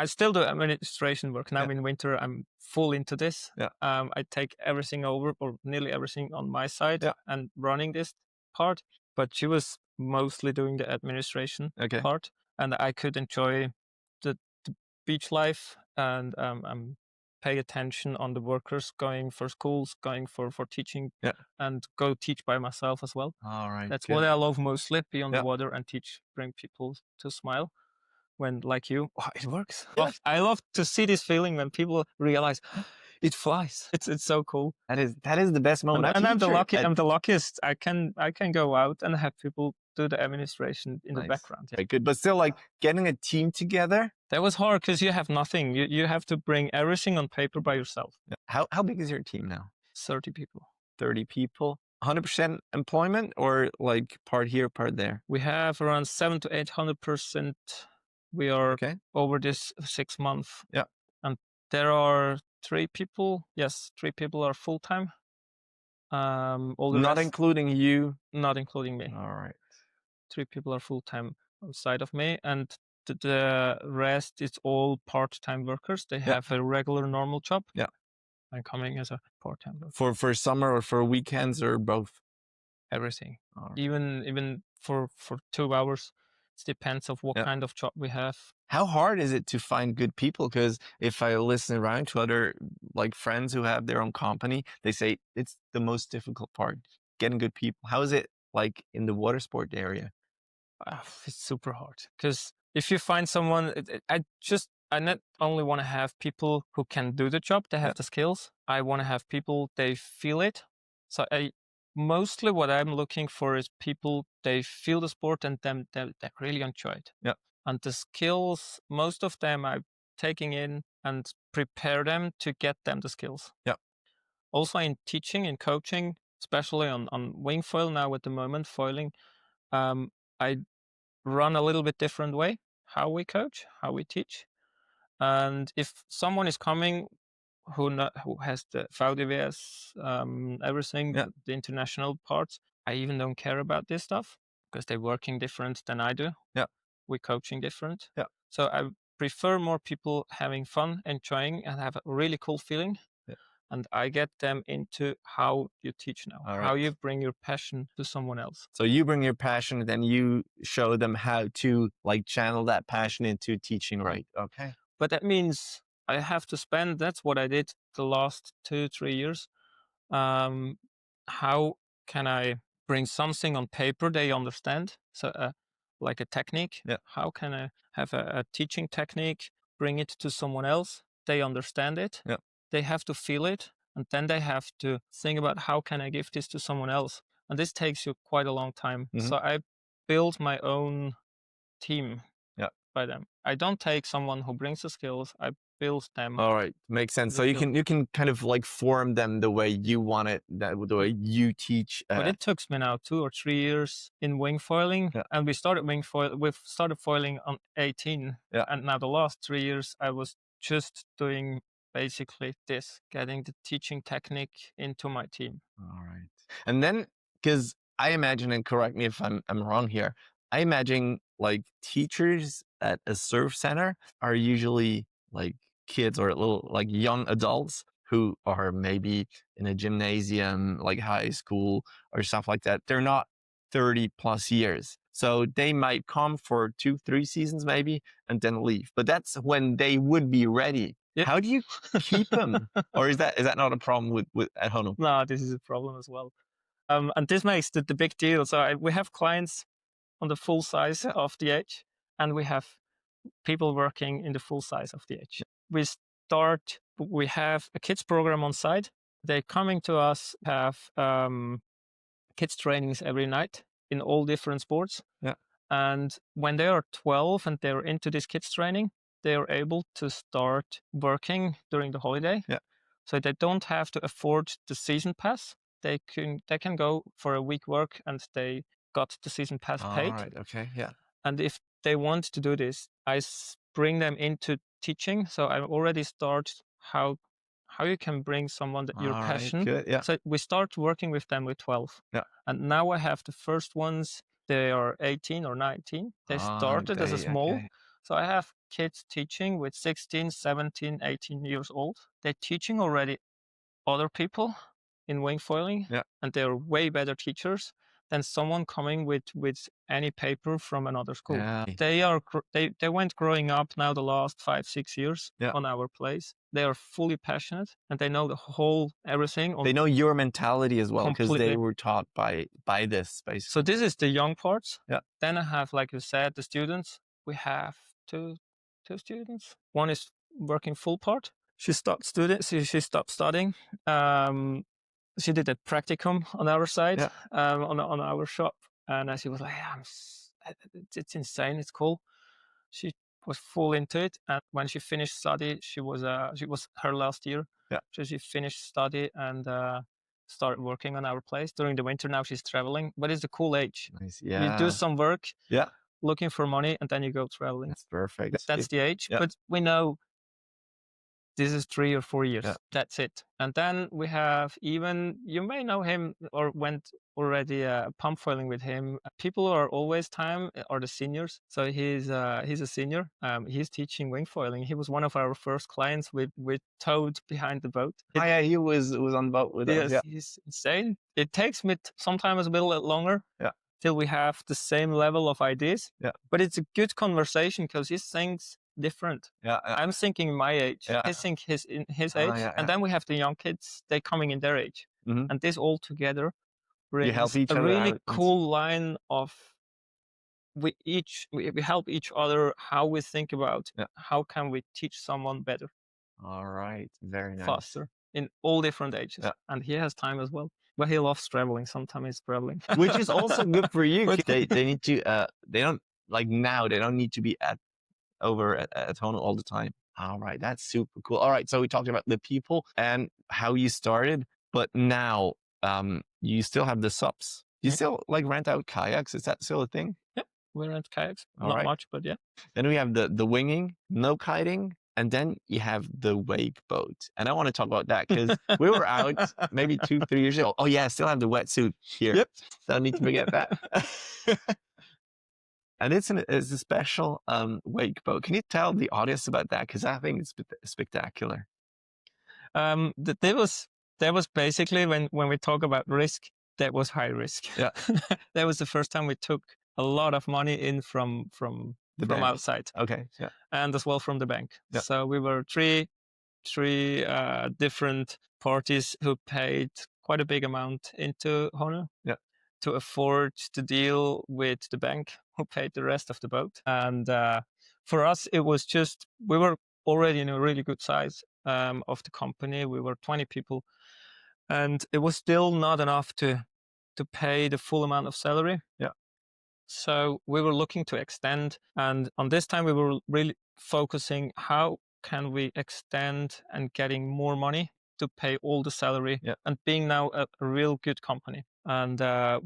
still do administration work. Now in winter, I'm full into this. Yeah. I take everything over, or nearly everything on my side, and running this part. But she was mostly doing the administration part. And I could enjoy the beach life and pay attention on the workers going for schools, going for teaching, and go teach by myself as well. All right. That's what I love mostly, be on the water and teach, bring people to smile. When, like you, it works. Yeah. I love to see this feeling when people realize it flies. It's so cool. That is the best moment. And I'm the luckiest. I can go out and have people do the administration in the background. Very good. But still, like getting a team together. That was hard because you have nothing. You have to bring everything on paper by yourself. Yeah. How big is your team now? 30 people. 30 people. 100% employment, or like part here, part there? We have around 700 to 800%. We are over this 6 months. Yeah. And there are 3 people. Yes, 3 people are full time. All the not rest, including you. Not including me. All right. 3 people are full time outside of me, and the rest is all part time workers. They have a regular normal job. Yeah. I'm coming as a part time worker. For summer or for weekends or both? Everything. Right. Even for 2 hours. It depends of what kind of job we have. How hard is it to find good people? Because if I listen around to other like friends who have their own company, they say it's the most difficult part, getting good people. How is it like in the water sport area? It's super hard because if you find someone, I not only want to have people who can do the job, they have the skills. I want to have people, they feel it. So mostly what I'm looking for is people, they feel the sport and they really enjoy it. Yeah. And the skills, most of them I'm taking in and prepare them to get them the skills. Yeah. Also in teaching and coaching, especially on wing foil now at the moment, foiling, I run a little bit different way, how we coach, how we teach. And if someone is coming who has the VDVS, everything, the international parts, I even don't care about this stuff because they're working different than I do. Yeah. We're coaching different. Yeah. So I prefer more people having fun, enjoying, and have a really cool feeling. Yeah. And I get them into how you teach now, how you bring your passion to someone else. So you bring your passion, then you show them how to like channel that passion into teaching, right? Okay. But that means I have to spend, that's what I did the last 2-3 years. How can I bring something on paper they understand? So like a technique. Yeah. How can I have a teaching technique, bring it to someone else? They understand it. Yeah. They have to feel it. And then they have to think about how can I give this to someone else? And this takes you quite a long time. Mm-hmm. So I build my own team by them. I don't take someone who brings the skills. I build them. All right, makes sense. So you can kind of like form them the way you want it, the way you teach. But it took me now 2 or 3 years in wing foiling, and we started we've started foiling on 18, and now the last 3 years I was just doing basically this, getting the teaching technique into my team. All right, and then because I imagine, and correct me if I'm wrong here, I imagine like teachers at a surf center are usually like kids or little like young adults who are maybe in a gymnasium, like high school or stuff like that. They're not 30 plus years. So they might come for 2-3 seasons maybe and then leave. But that's when they would be ready. Yep. How do you keep them? Or is that not a problem with at Honu? No, this is a problem as well. And this makes the big deal. So we have clients on the full size of the age, and we have people working in the full size of the age. We have a kids program on site. They're coming to us, have kids trainings every night. in all different sports. Yeah. And when they are 12 and they're into this kids training, they are able to start working during the holiday. Yeah. So they don't have to afford the season pass. They can go for a week work and they got the season pass paid. All right. Okay. Yeah. And if they want to do this, I bring them into teaching. So I already start how you can bring someone that you're All right, passionate. good, yeah. So we start working with them with 12. Yeah. And now I have the first ones. They are 18 or 19. They started as a small. Okay. So I have kids teaching with 16, 17, 18 years old. They're teaching already other people in wing foiling. Yeah. And they're way better teachers than someone coming with any paper from another school. Yeah. They went growing up now the last 5-6 years Yeah. on our place. They are fully passionate and they know the whole everything. They know your mentality as well because they Completely. were taught by this basically. So this is the young parts. Yeah. Then I have, like you said, the students. We have two students. One is working full part. She stopped studying. She did a practicum on our side, Yeah. on our shop, and she was like, "It's insane. It's cool." She was full into it, and when she finished study, she was her last year. Yeah. So she finished study and started working on our place during the winter. Now she's traveling, but it's a cool age. Nice. Yeah. You do some work, Yeah. looking for money, and then you go traveling. That's perfect. That's the age. Yeah. But we know this is 3 or 4 years. Yeah. That's it. And then we have you may know him or went already pump foiling with him. People who are always are the seniors. So he's a senior. He's teaching wing foiling. He was one of our first clients with towed behind the boat. Yeah, he was on the boat with us. Yes, Yeah. he's insane. It takes me sometimes a little longer. Yeah. Till we have the same level of ideas. Yeah. But it's a good conversation because he thinks different. Yeah. I'm thinking my age. Yeah. I think in his age. Yeah, and then we have the young kids, they coming in their age. Mhm. And this all together brings help each a other really out. cool line of we help each other how we think about how can we teach someone better, All right. Very nice. faster in all different ages. Yeah. And he has time as well. But he loves traveling. Sometimes he's traveling. Which is also good for you. They need to they don't need to be over at Honu all the time. All right, that's super cool. All right, so we talked about the people and how you started, but now you still have the subs. You still like rent out kayaks? Is that still a thing? Yeah, we rent kayaks. All Not right. much, but yeah. Then we have the winging, no kiting, and then you have the wakeboat. And I want to talk about that because we were out maybe 2-3 years ago. Oh yeah, I still have the wetsuit here. Yep. Don't need to forget that. And it's a special wakeboat. Can you tell the audience about that? Because I think it's spectacular. That was basically when we talk about risk, that was high risk. Yeah. That was the first time we took a lot of money in from bank. outside. Okay. Yeah. And as well from the bank. Yeah. So we were three different parties who paid quite a big amount into Honu. Yeah. To afford to deal with the bank who paid the rest of the boat. And for us, it was just, we were already in a really good size of the company. We were 20 people and it was still not enough to pay the full amount of salary. Yeah. So we were looking to extend. And on this time, we were really focusing, how can we extend and getting more money to pay all the salary and being now a real good company. And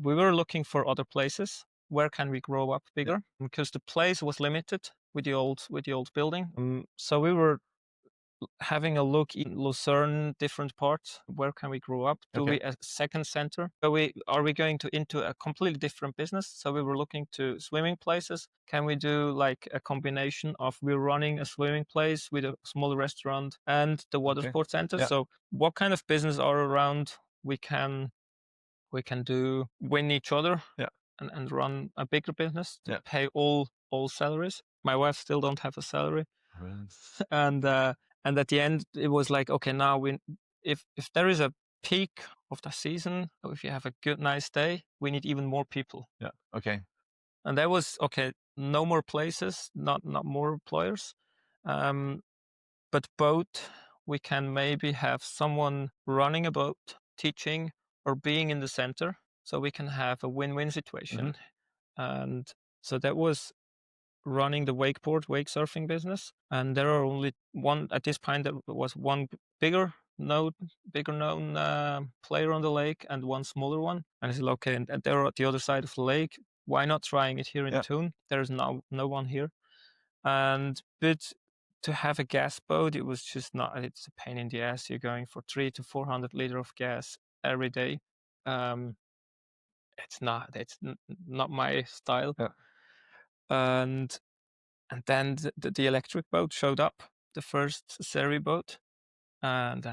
we were looking for other places. Where can we grow up bigger? Because the place was limited with the old building. So we were having a look in Lucerne, different parts. Where can we grow up? Do we a second center? Are we going into a completely different business? So we were looking to swimming places. Can we do like a combination of we're running a swimming place with a small restaurant and the Watersport Center? Yeah. So what kind of business are around? We can win each other and run a bigger business to pay all salaries. My wife still don't have a salary. Right. And at the end, it was like, okay, now if there is a peak of the season, or if you have a good, nice day, we need even more people. Yeah. Okay. And that was, okay, no more places, not more employers. But boat, we can maybe have someone running a boat, teaching, or being in the center. so we can have a win-win situation. And so that was running the wake surfing business. And there are only one at this point. There was one bigger known player on the lake and one smaller one. And I said, okay, and they're at the other side of the lake. Why not trying it here in Thun? There's no one here. But to have a gas boat, it was just not. It's a pain in the ass. You're going for 300 to 400 liters of gas every day. It's not my style. And then the electric boat showed up, the first Seri boat, and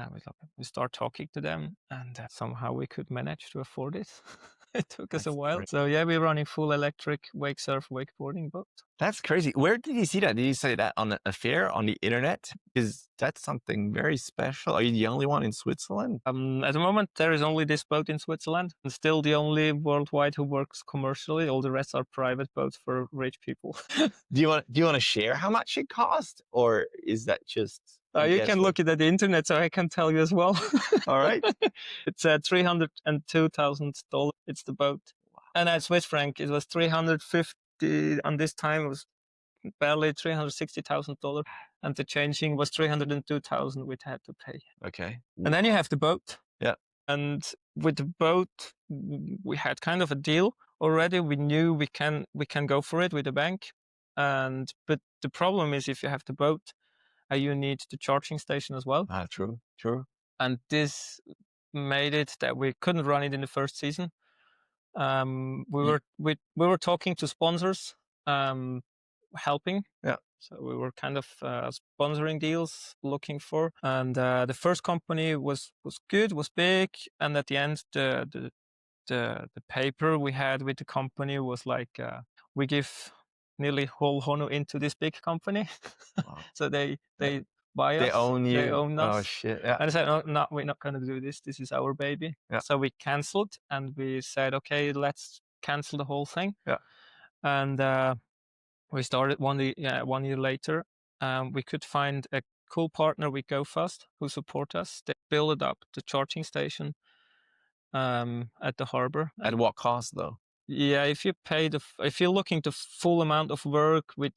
we start talking to them, and somehow we could manage to afford it. It took us a while. Great. So yeah, we're running full electric wake surf wakeboarding boat. That's crazy. Where did you see that? Did you say that on a fair on the internet? Because that's something very special. Are you the only one in Switzerland? At the moment, there is only this boat in Switzerland, and still the only worldwide who works commercially. All the rest are private boats for rich people. Do you want to share how much it cost, or is that just? You can look it at the internet, so I can tell you as well. All right. It's $302,000. It's the boat. Wow. And at Swiss franc, it was 350. On this time, it was barely $360,000. And the changing was 302,000 we'd had to pay. Okay. And then you have the boat. Yeah. And with the boat, we had kind of a deal already. We knew we can go for it with the bank. But the problem is if you have the boat, you need the charging station as well. True. And this made it that we couldn't run it in the first season. We were talking to sponsors, helping. Yeah. So we were kind of sponsoring deals looking for, and the first company was good, was big, and at the end the paper we had with the company was like we give nearly whole Honu into this big company. Wow. So they buy us. They own you. They own us. Oh shit! Yeah. And I said, no, we're not going to do this. This is our baby. Yeah. So we canceled, and we said, okay, let's cancel the whole thing. Yeah. And we started 1 year later. We could find a cool partner with GoFast who support us. They built up the charging station at the harbor. At what cost, though? Yeah, if you're looking the full amount of work with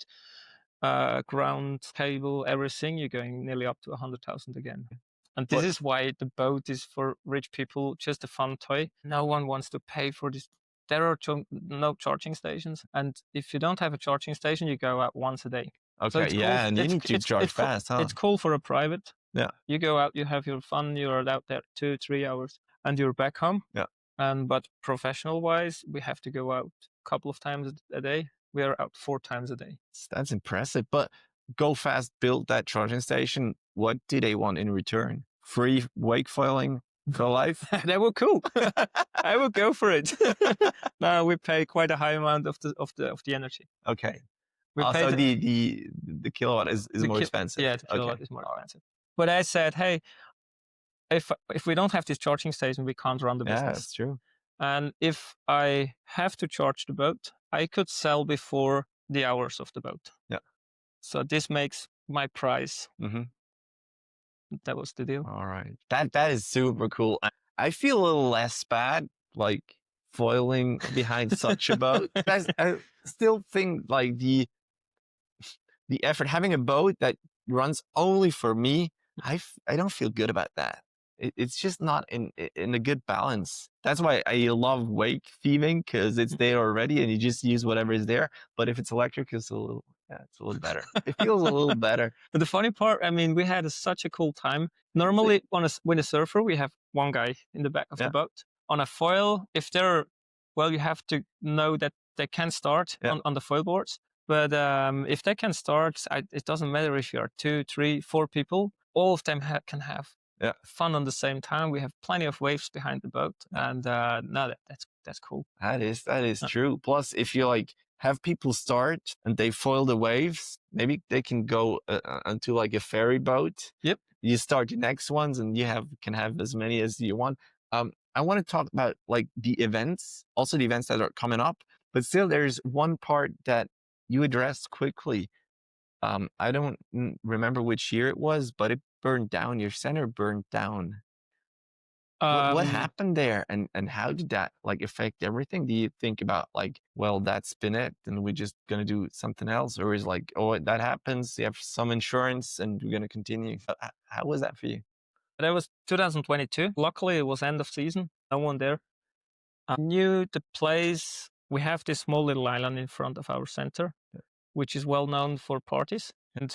ground, cable, everything, you're going nearly up to 100,000 again. And this is why the boat is for rich people, just a fun toy. No one wants to pay for this. There are no charging stations, and if you don't have a charging station, you go out once a day. Okay, so cool. And you need to charge fast, huh? It's cool for a private. Yeah. You go out, you have your fun, you're out there 2-3 hours, and you're back home. Yeah. But professional wise, we have to go out a couple of times a day. We are out 4 times a day. That's impressive. But GoFast built that charging station. What do they want in return? Free wake foiling for life? They were cool. I would go for it. No, we pay quite a high amount of the energy. Okay. So the kilowatt is more expensive. Yeah, the kilowatt is more expensive. But I said, hey, if we don't have this charging station, we can't run the business. Yeah, that's true. And if I have to charge the boat, I could sell before the hours of the boat. Yeah. So this makes my price. Mm-hmm. That was the deal. All right. That is super cool. I feel a little less bad, like foiling behind such a boat. I still think like the effort, having a boat that runs only for me, I don't feel good about that. It's just not in a good balance. That's why I love wake thieving, because it's there already and you just use whatever is there. But if it's electric, it's a little better. It feels a little better. But the funny part, I mean, we had such a cool time. Normally, when a surfer, we have one guy in the back of the boat. On a foil, if you have to know that they can start on the foil boards. But if they can start, it doesn't matter if you are 2, 3, 4 people. All of them can have fun on the same time. We have plenty of waves behind the boat, and that's cool. That is true. Plus, if you like have people start and they foil the waves, maybe they can go onto like a ferry boat. Yep. You start the next ones, and you can have as many as you want. I want to talk about like the events, also the events that are coming up. But still, there's one part that you addressed quickly. I don't remember which year it was, but it burned down. Your center burned down. What happened there, and how did that like affect everything? Do you think about like, well, that's been it, and we're just gonna do something else, or is like, oh, that happens, you have some insurance, and we're gonna continue? How was that for you? That was 2022. Luckily, it was end of season. No one there. I knew the place. We have this small little island in front of our center, which is well known for parties. And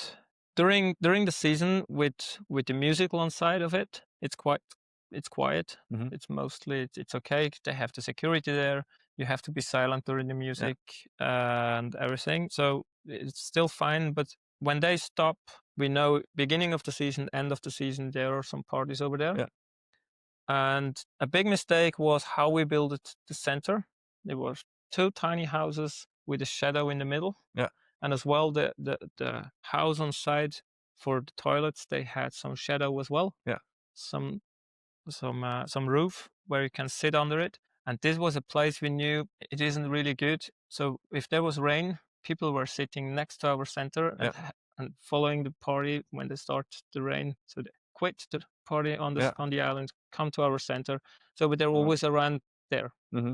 during the season, with the musical on side of it, it's quiet. Mhm. It's mostly it's okay. They have the security there. You have to be silent during the music and everything. So it's still fine. But when they stop, we know beginning of the season, end of the season, there are some parties over there. Yeah. And a big mistake was how we built the center. There were 2 tiny houses with a shadow in the middle. Yeah. And as well, the house on side for the toilets, they had some shadow as well. Yeah. Some roof where you can sit under it. And this was a place we knew it isn't really good. So if there was rain, people were sitting next to our center and following the party when they start the rain. So they quit the party on the island, come to our center. So they're always around there. Mm-hmm.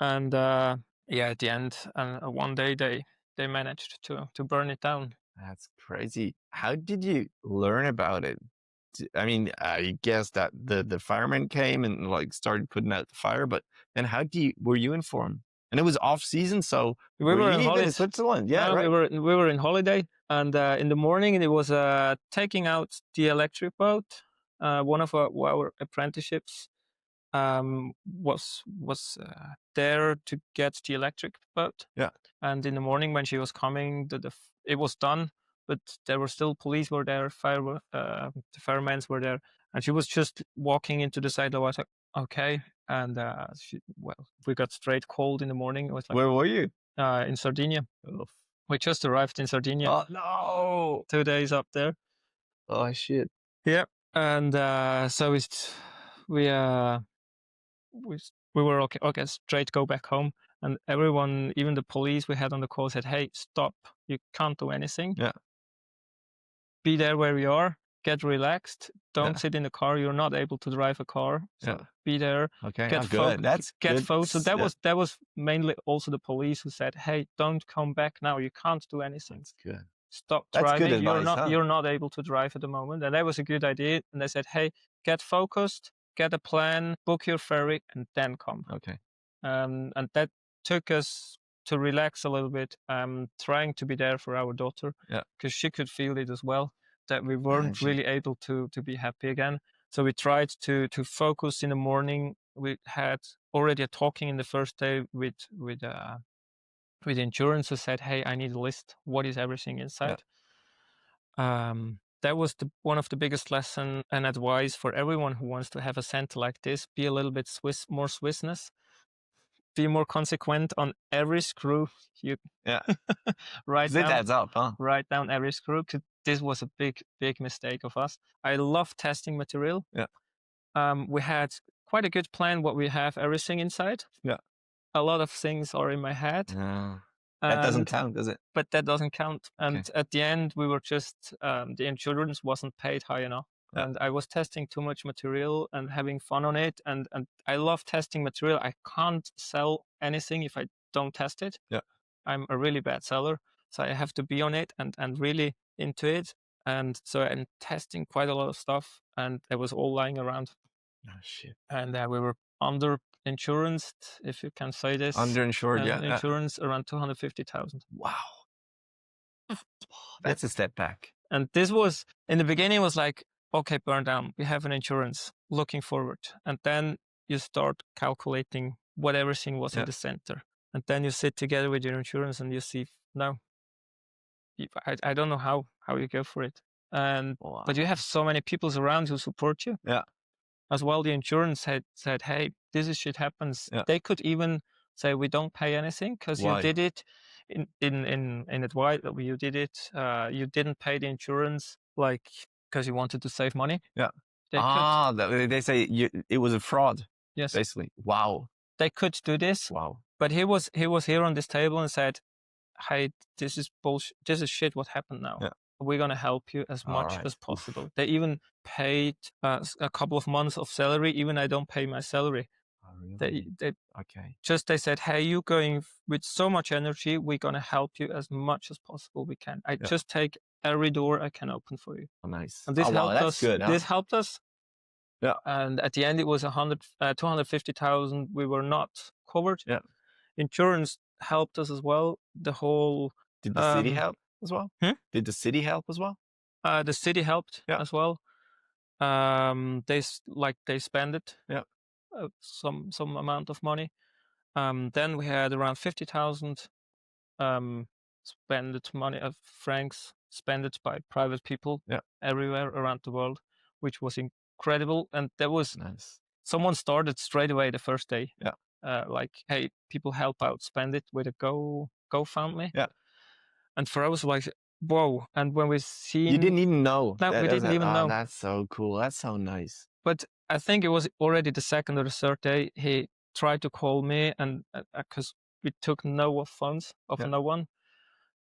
And at the end, one day they managed to burn it down. That's crazy. How did you learn about it? I mean, I guess that the firemen came and like started putting out the fire, but then were you informed? And it was off season, so we were in in Switzerland. Yeah, no, right. we were in holiday, and in the morning it was taking out the electric boat. One of our apprenticeships was there to get the electric boat. Yeah. And in the morning when she was coming, it was done, but there were still police were there, the firemen were there, and she was just walking into the side. I was like, okay, and we got straight cold in the morning. It was like, where were you? In Sardinia. Oh. We just arrived in Sardinia. Oh no! 2 days up there. Oh shit! Yeah, and so we were okay, straight go back home. And everyone, even the police we had on the call, said, hey, stop, you can't do anything. Yeah. Be there where you are, get relaxed, don't sit in the car, you're not able to drive a car, so be there. Okay, get good. That's get good. photos. So that was mainly also the police who said, hey, don't come back now, you can't do anything. That's good. Stop That's driving. Good advice, You're not able to drive at the moment. And that was a good idea. And they said, hey, get focused, get a plan, book your ferry, and then come. Okay. And that took us to relax a little bit, trying to be there for our daughter, because she could feel it as well, that we weren't really able to be happy again. So we tried to focus in the morning. We had already a talking in the first day with insurance, who said, hey, I need a list. What is everything inside? That was one of the biggest lesson and advice for everyone who wants to have a center like this. Be a little bit more Swissness. Be more consequent on every screw you write down. It adds up, huh? Write down every screw. This was a big mistake of us. I love testing material. Yeah. We had quite a good plan. What we have everything inside. Yeah. A lot of things are in my head. That doesn't count, does it? But that doesn't count. And at the end, we were just the insurance wasn't paid high enough. Yeah. And I was testing too much material and having fun on it. And I love testing material. I can't sell anything if I don't test it. Yeah. I'm a really bad seller. So I have to be on it and really into it. And so I'm testing quite a lot of stuff. And it was all lying around. Oh, shit. And we were under insurance, if you can say this. Underinsured, Insurance around 250,000. Wow. That's a step back. And this was, in the beginning, was like, okay, burn down. We have an insurance, looking forward. And then you start calculating what everything was in the center. And then you sit together with your insurance and you see, no, I don't know how you go for it. And but you have so many people around who support you. Yeah. As well, the insurance had said, hey, this is shit happens. Yeah. They could even say, we don't pay anything because you did it in advice. You did it. You didn't pay the insurance, like, because you wanted to save money. Yeah. They say it was a fraud. Yes. Basically. Wow. They could do this. Wow. But he was here on this table and said, hey, this is bullshit. This is shit what happened now. Yeah. we're gonna help you as much Alright. as possible. They even paid a couple of months of salary. Even I don't pay my salary. Oh, really? They Okay. they said, hey, you going with so much energy, we're gonna help you as much as possible we can. I just take every door I can open for you. Oh, nice. And this wow, helped that's us. good. Huh? This helped us. Yeah. And at the end, it was 250,000. We were not covered. Yeah. Insurance helped us as well. The whole. Did the city help as well? Did the city help as well? The city helped as well. They spent it. Yeah. Some amount of money. Then we had around 50,000 spent money of francs spent by private people everywhere around the world, which was incredible. And there was someone started straight away the first day. Like, hey, people help out, spend it with a GoFundMe. Yeah. And for us, like, whoa. And when we seen, you didn't even know. No, we didn't even know. That's so cool. That's so nice. But I think it was already the second or the third day he tried to call me, and because we took no funds of no one,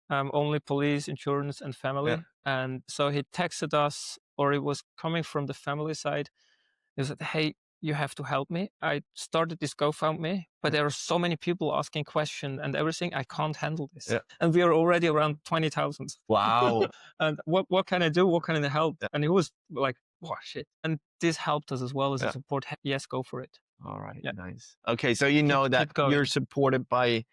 only police, insurance, and family. And so he texted us, or it was coming from the family side. He said, hey, you have to help me. I started this GoFundMe, but there are so many people asking questions and everything. I can't handle this. And we are already around 20,000. Wow. And what can I do? What can I help? And he was like, oh, shit. And this helped us as well as a support. Yes, go for it. All right. Nice. Okay. So you know that you're supported by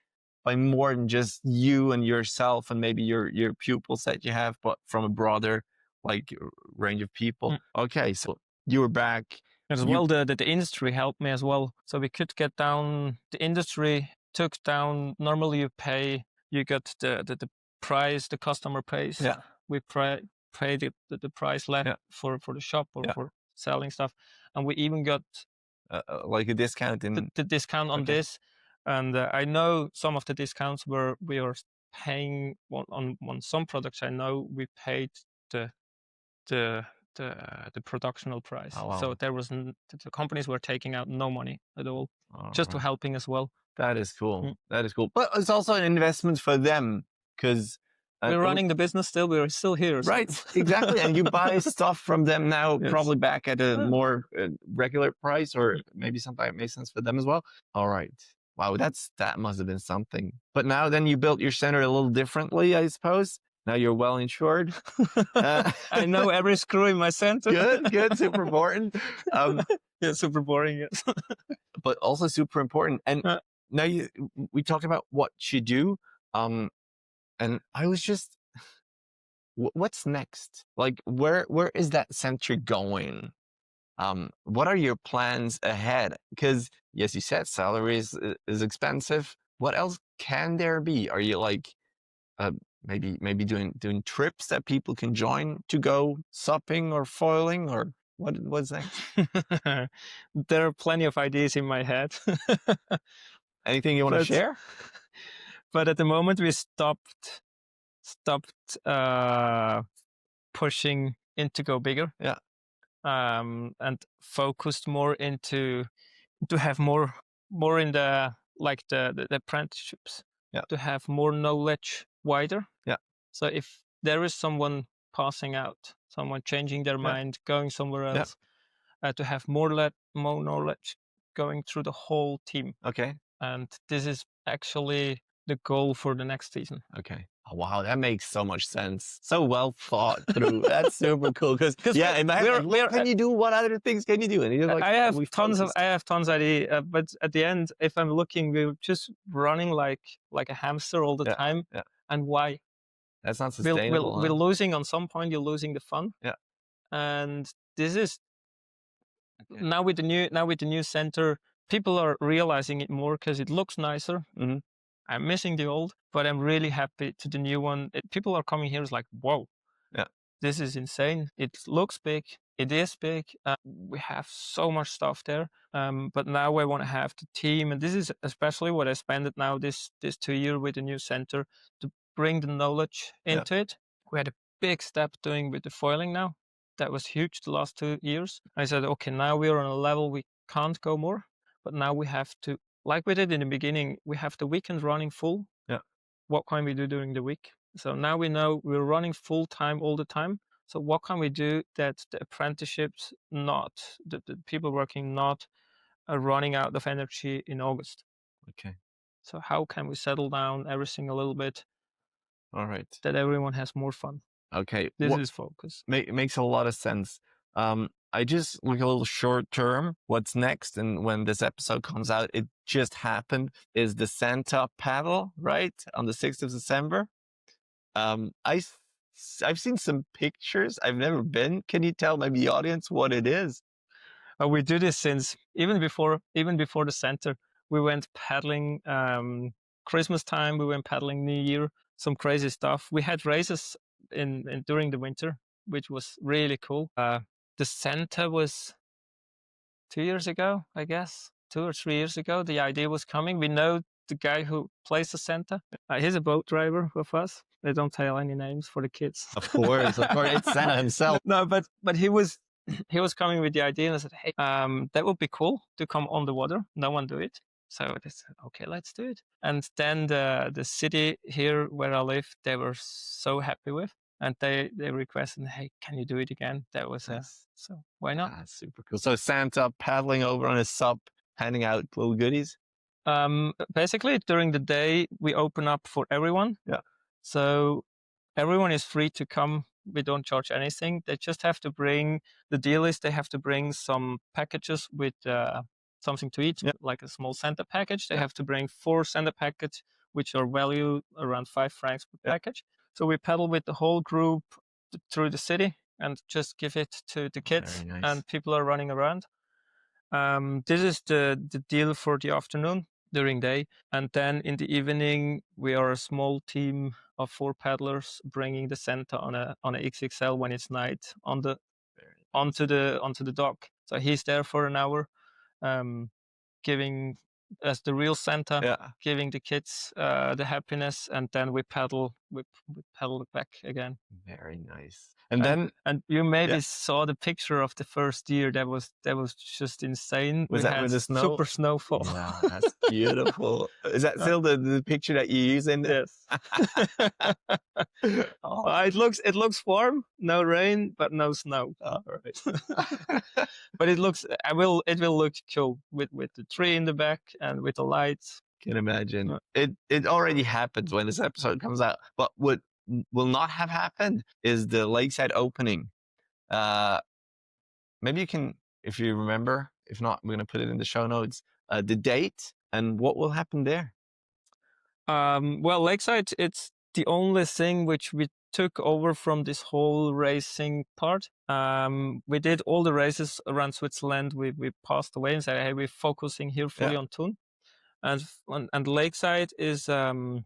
more than just you and yourself and maybe your pupils that you have, but from a broader range of people. Okay. So you were back. As well, the industry helped me as well. So we could get down, the industry took down, normally you get the price, the customer pays. Yeah. We pay the price left for the shop or for selling stuff. And we even got like a discount in the discount on this. And I know some of the discounts where we are paying on some products. I know we paid the productional price. Oh, wow. So there was the companies were taking out no money at all, just to helping as well. That is cool. That is cool. But it's also an investment for them because we're running the business still. We're still here. So. Right. Exactly. And you buy stuff from them now, probably back at a more regular price, or maybe something that makes sense for them as well. All right. Wow. That must have been something. But now then you built your center a little differently, I suppose. Now you're well insured. I know every screw in my center. Good. Super important. Yeah, super boring. Yes. But also super important. And now we talked about what you do. And I was just, what's next? Like, where is that center going? What are your plans ahead? Because yes, you said salary is expensive. What else can there be? Are you maybe doing trips that people can join to go supping or foiling, or what's next? There are plenty of ideas in my head. Anything you want to share? But at the moment we stopped pushing into go bigger. Yeah. And focused more into to have more in the apprenticeships. Yeah. To have more knowledge wider. Yeah. So if there is someone passing out, someone changing their mind, going somewhere else, to have more knowledge going through the whole team. Okay. And this is actually the goal for the next season. Okay. Oh, wow, that makes so much sense. So well thought through. That's super cool. Because what can you do? What other things can you do? And I have tons of ideas, but at the end, if I'm looking, we're just running like a hamster all the time. Yeah. And why? That's not sustainable. We're losing on some point. You're losing the fun. Yeah. And this is now with the new center, people are realizing it more because it looks nicer. Mm-hmm. I'm missing the old, but I'm really happy to the new one. People are coming here. It's like, whoa, this is insane. It looks big. It is big. We have so much stuff there. But now I want to have the team, and this is especially what I spent it now this 2 years with the new center to bring the knowledge into it. We had a big step doing with the foiling now. That was huge the last 2 years. I said, okay, now we're on a level we can't go more, but now we have to. Like we did in the beginning, we have the weekend running full. Yeah. What can we do during the week? So now we know we're running full time all the time. So what can we do that the apprenticeships the people working not are running out of energy in August? Okay. So how can we settle down everything a little bit All right. that everyone has more fun? Okay. This is focus. Makes a lot of sense. I just look a little short term. What's next? And when this episode comes out, it just happened. Is the Santa paddle, right, on the 6th of December? I've seen some pictures. I've never been. Can you tell maybe the audience what it is? We do this since even before the center. We went paddling Christmas time. We went paddling New Year. Some crazy stuff. We had races in during the winter, which was really cool. The center was 2 years ago, I guess, 2 or 3 years ago. The idea was coming. We know the guy who plays the center. He's a boat driver with us. They don't tell any names for the kids. Of course, it's Santa himself. No, but he was coming with the idea, and I said, hey, that would be cool to come on the water. No one do it. So they said, okay, let's do it. And then the city here where I live, they were so happy with. And they requested, hey, can you do it again? That was so why not? Super cool. So Santa paddling over on his sup, handing out little goodies. Basically, during the day, we open up for everyone. Yeah. So everyone is free to come. We don't charge anything. They just have to bring, the deal is they have to bring some packages with something to eat, like a small Santa package. They have to bring 4 Santa packets, which are valued around 5 francs per package. So we paddle with the whole group through the city and just give it to the kids. Nice. And people are running around. This is the deal for the afternoon during day. And then in the evening, we are a small team of 4 paddlers bringing the Santa on a XXL when it's night onto the dock. So he's there for an hour, giving as the real Santa, giving the kids the happiness, and then we paddle back again. Very nice. And you maybe saw the picture of the first year. That was just insane. Was that with the snow? Super snowfall. Wow, that's beautiful. Is that still the picture that you use in there? Yes. It looks warm. No rain, but no snow. All right. But it will look cool with the tree in the back and with the lights. Can imagine. It already happens when this episode comes out. But what will not have happened is the lakeside opening. Maybe you can, if you remember. If not, I'm going to put it in the show notes. The date and what will happen there. Well, lakeside, it's the only thing which we took over from this whole racing part. We did all the races around Switzerland. We passed away and said, hey, we're focusing here fully on Thun. And lakeside is an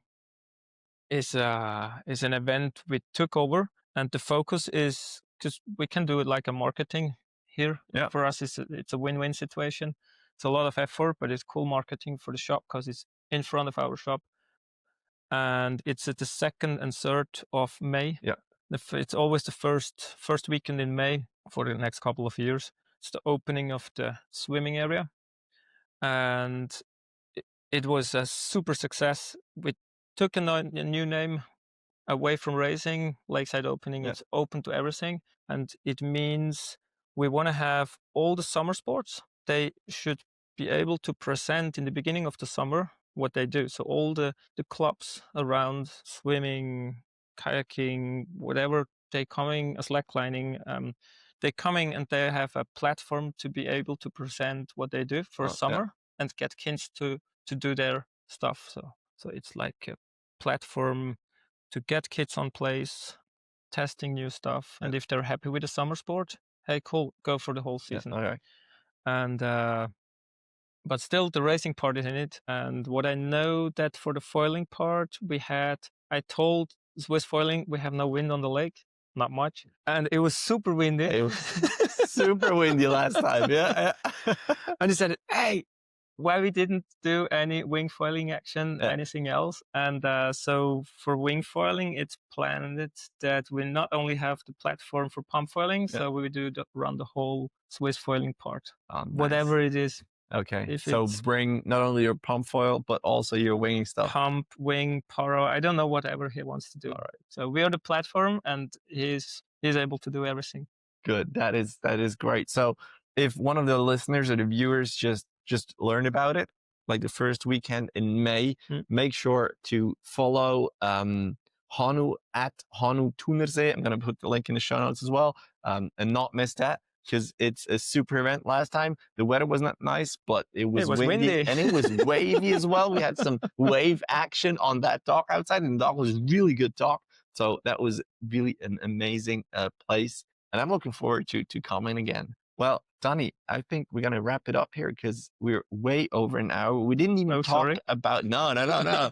event we took over, and the focus is because we can do it like a marketing here. Yeah. For us, it's a win-win situation. It's a lot of effort, but it's cool marketing for the shop because it's in front of our shop, and it's at the 2nd and 3rd of May. Yeah, it's always the first weekend in May for the next couple of years. It's the opening of the swimming area, and it was a super success. We took a new name away from racing. Lakeside opening, it's open to everything. And it means we want to have all the summer sports. They should be able to present in the beginning of the summer what they do. So all the clubs around swimming, kayaking, whatever, they coming, slacklining, they're coming and they have a platform to be able to present what they do for summer and get kids to do their stuff. So it's like a platform to get kids on place, testing new stuff. And if they're happy with the summer sport, hey, cool, go for the whole season. Yeah, okay. And but still the racing part is in it. And what I know that for the foiling part, I told Swiss Foiling, we have no wind on the lake, not much. And it was super windy. It was super windy last time, yeah. And he said, hey, why we didn't do any wing foiling action, anything else. And so for wing foiling, it's planned that we not only have the platform for pump foiling, so we do run the whole Swiss foiling part, whatever it is. Okay. If So it's bring not only your pump foil, but also your winging stuff. pump, wing, paro, I don't know, whatever he wants to do. All right. So we are the platform, and he's able to do everything. Good. That is great. So if one of the listeners or the viewers just learned about it, like the first weekend in May, make sure to follow Honu at Honu Tunersee. I'm going to put the link in the show notes as well, and not miss that, because it's a super event. Last time the weather was not nice, but it was windy and it was wavy as well. We had some wave action on that dock outside, and the dock was really good dock. So that was really an amazing place. And I'm looking forward to coming again. Well, Dani, I think we're going to wrap it up here because we're way over an hour. We didn't even talk about, no.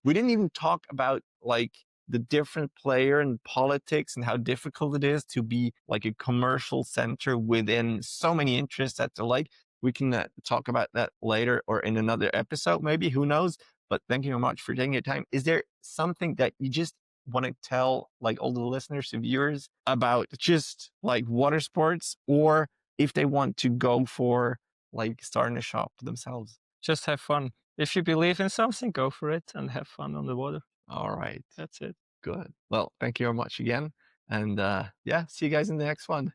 We didn't even talk about like the different player and politics and how difficult it is to be like a commercial center within so many interests at the lake. We can talk about that later or in another episode, maybe, who knows? But thank you very much for taking your time. Is there something that you just want to tell like all the listeners and viewers about just like water sports, or if they want to go for like starting a shop themselves? Just have fun. If you believe in something, go for it and have fun on the water. All right. That's it. Good. Well, thank you very much again. And yeah, see you guys in the next one.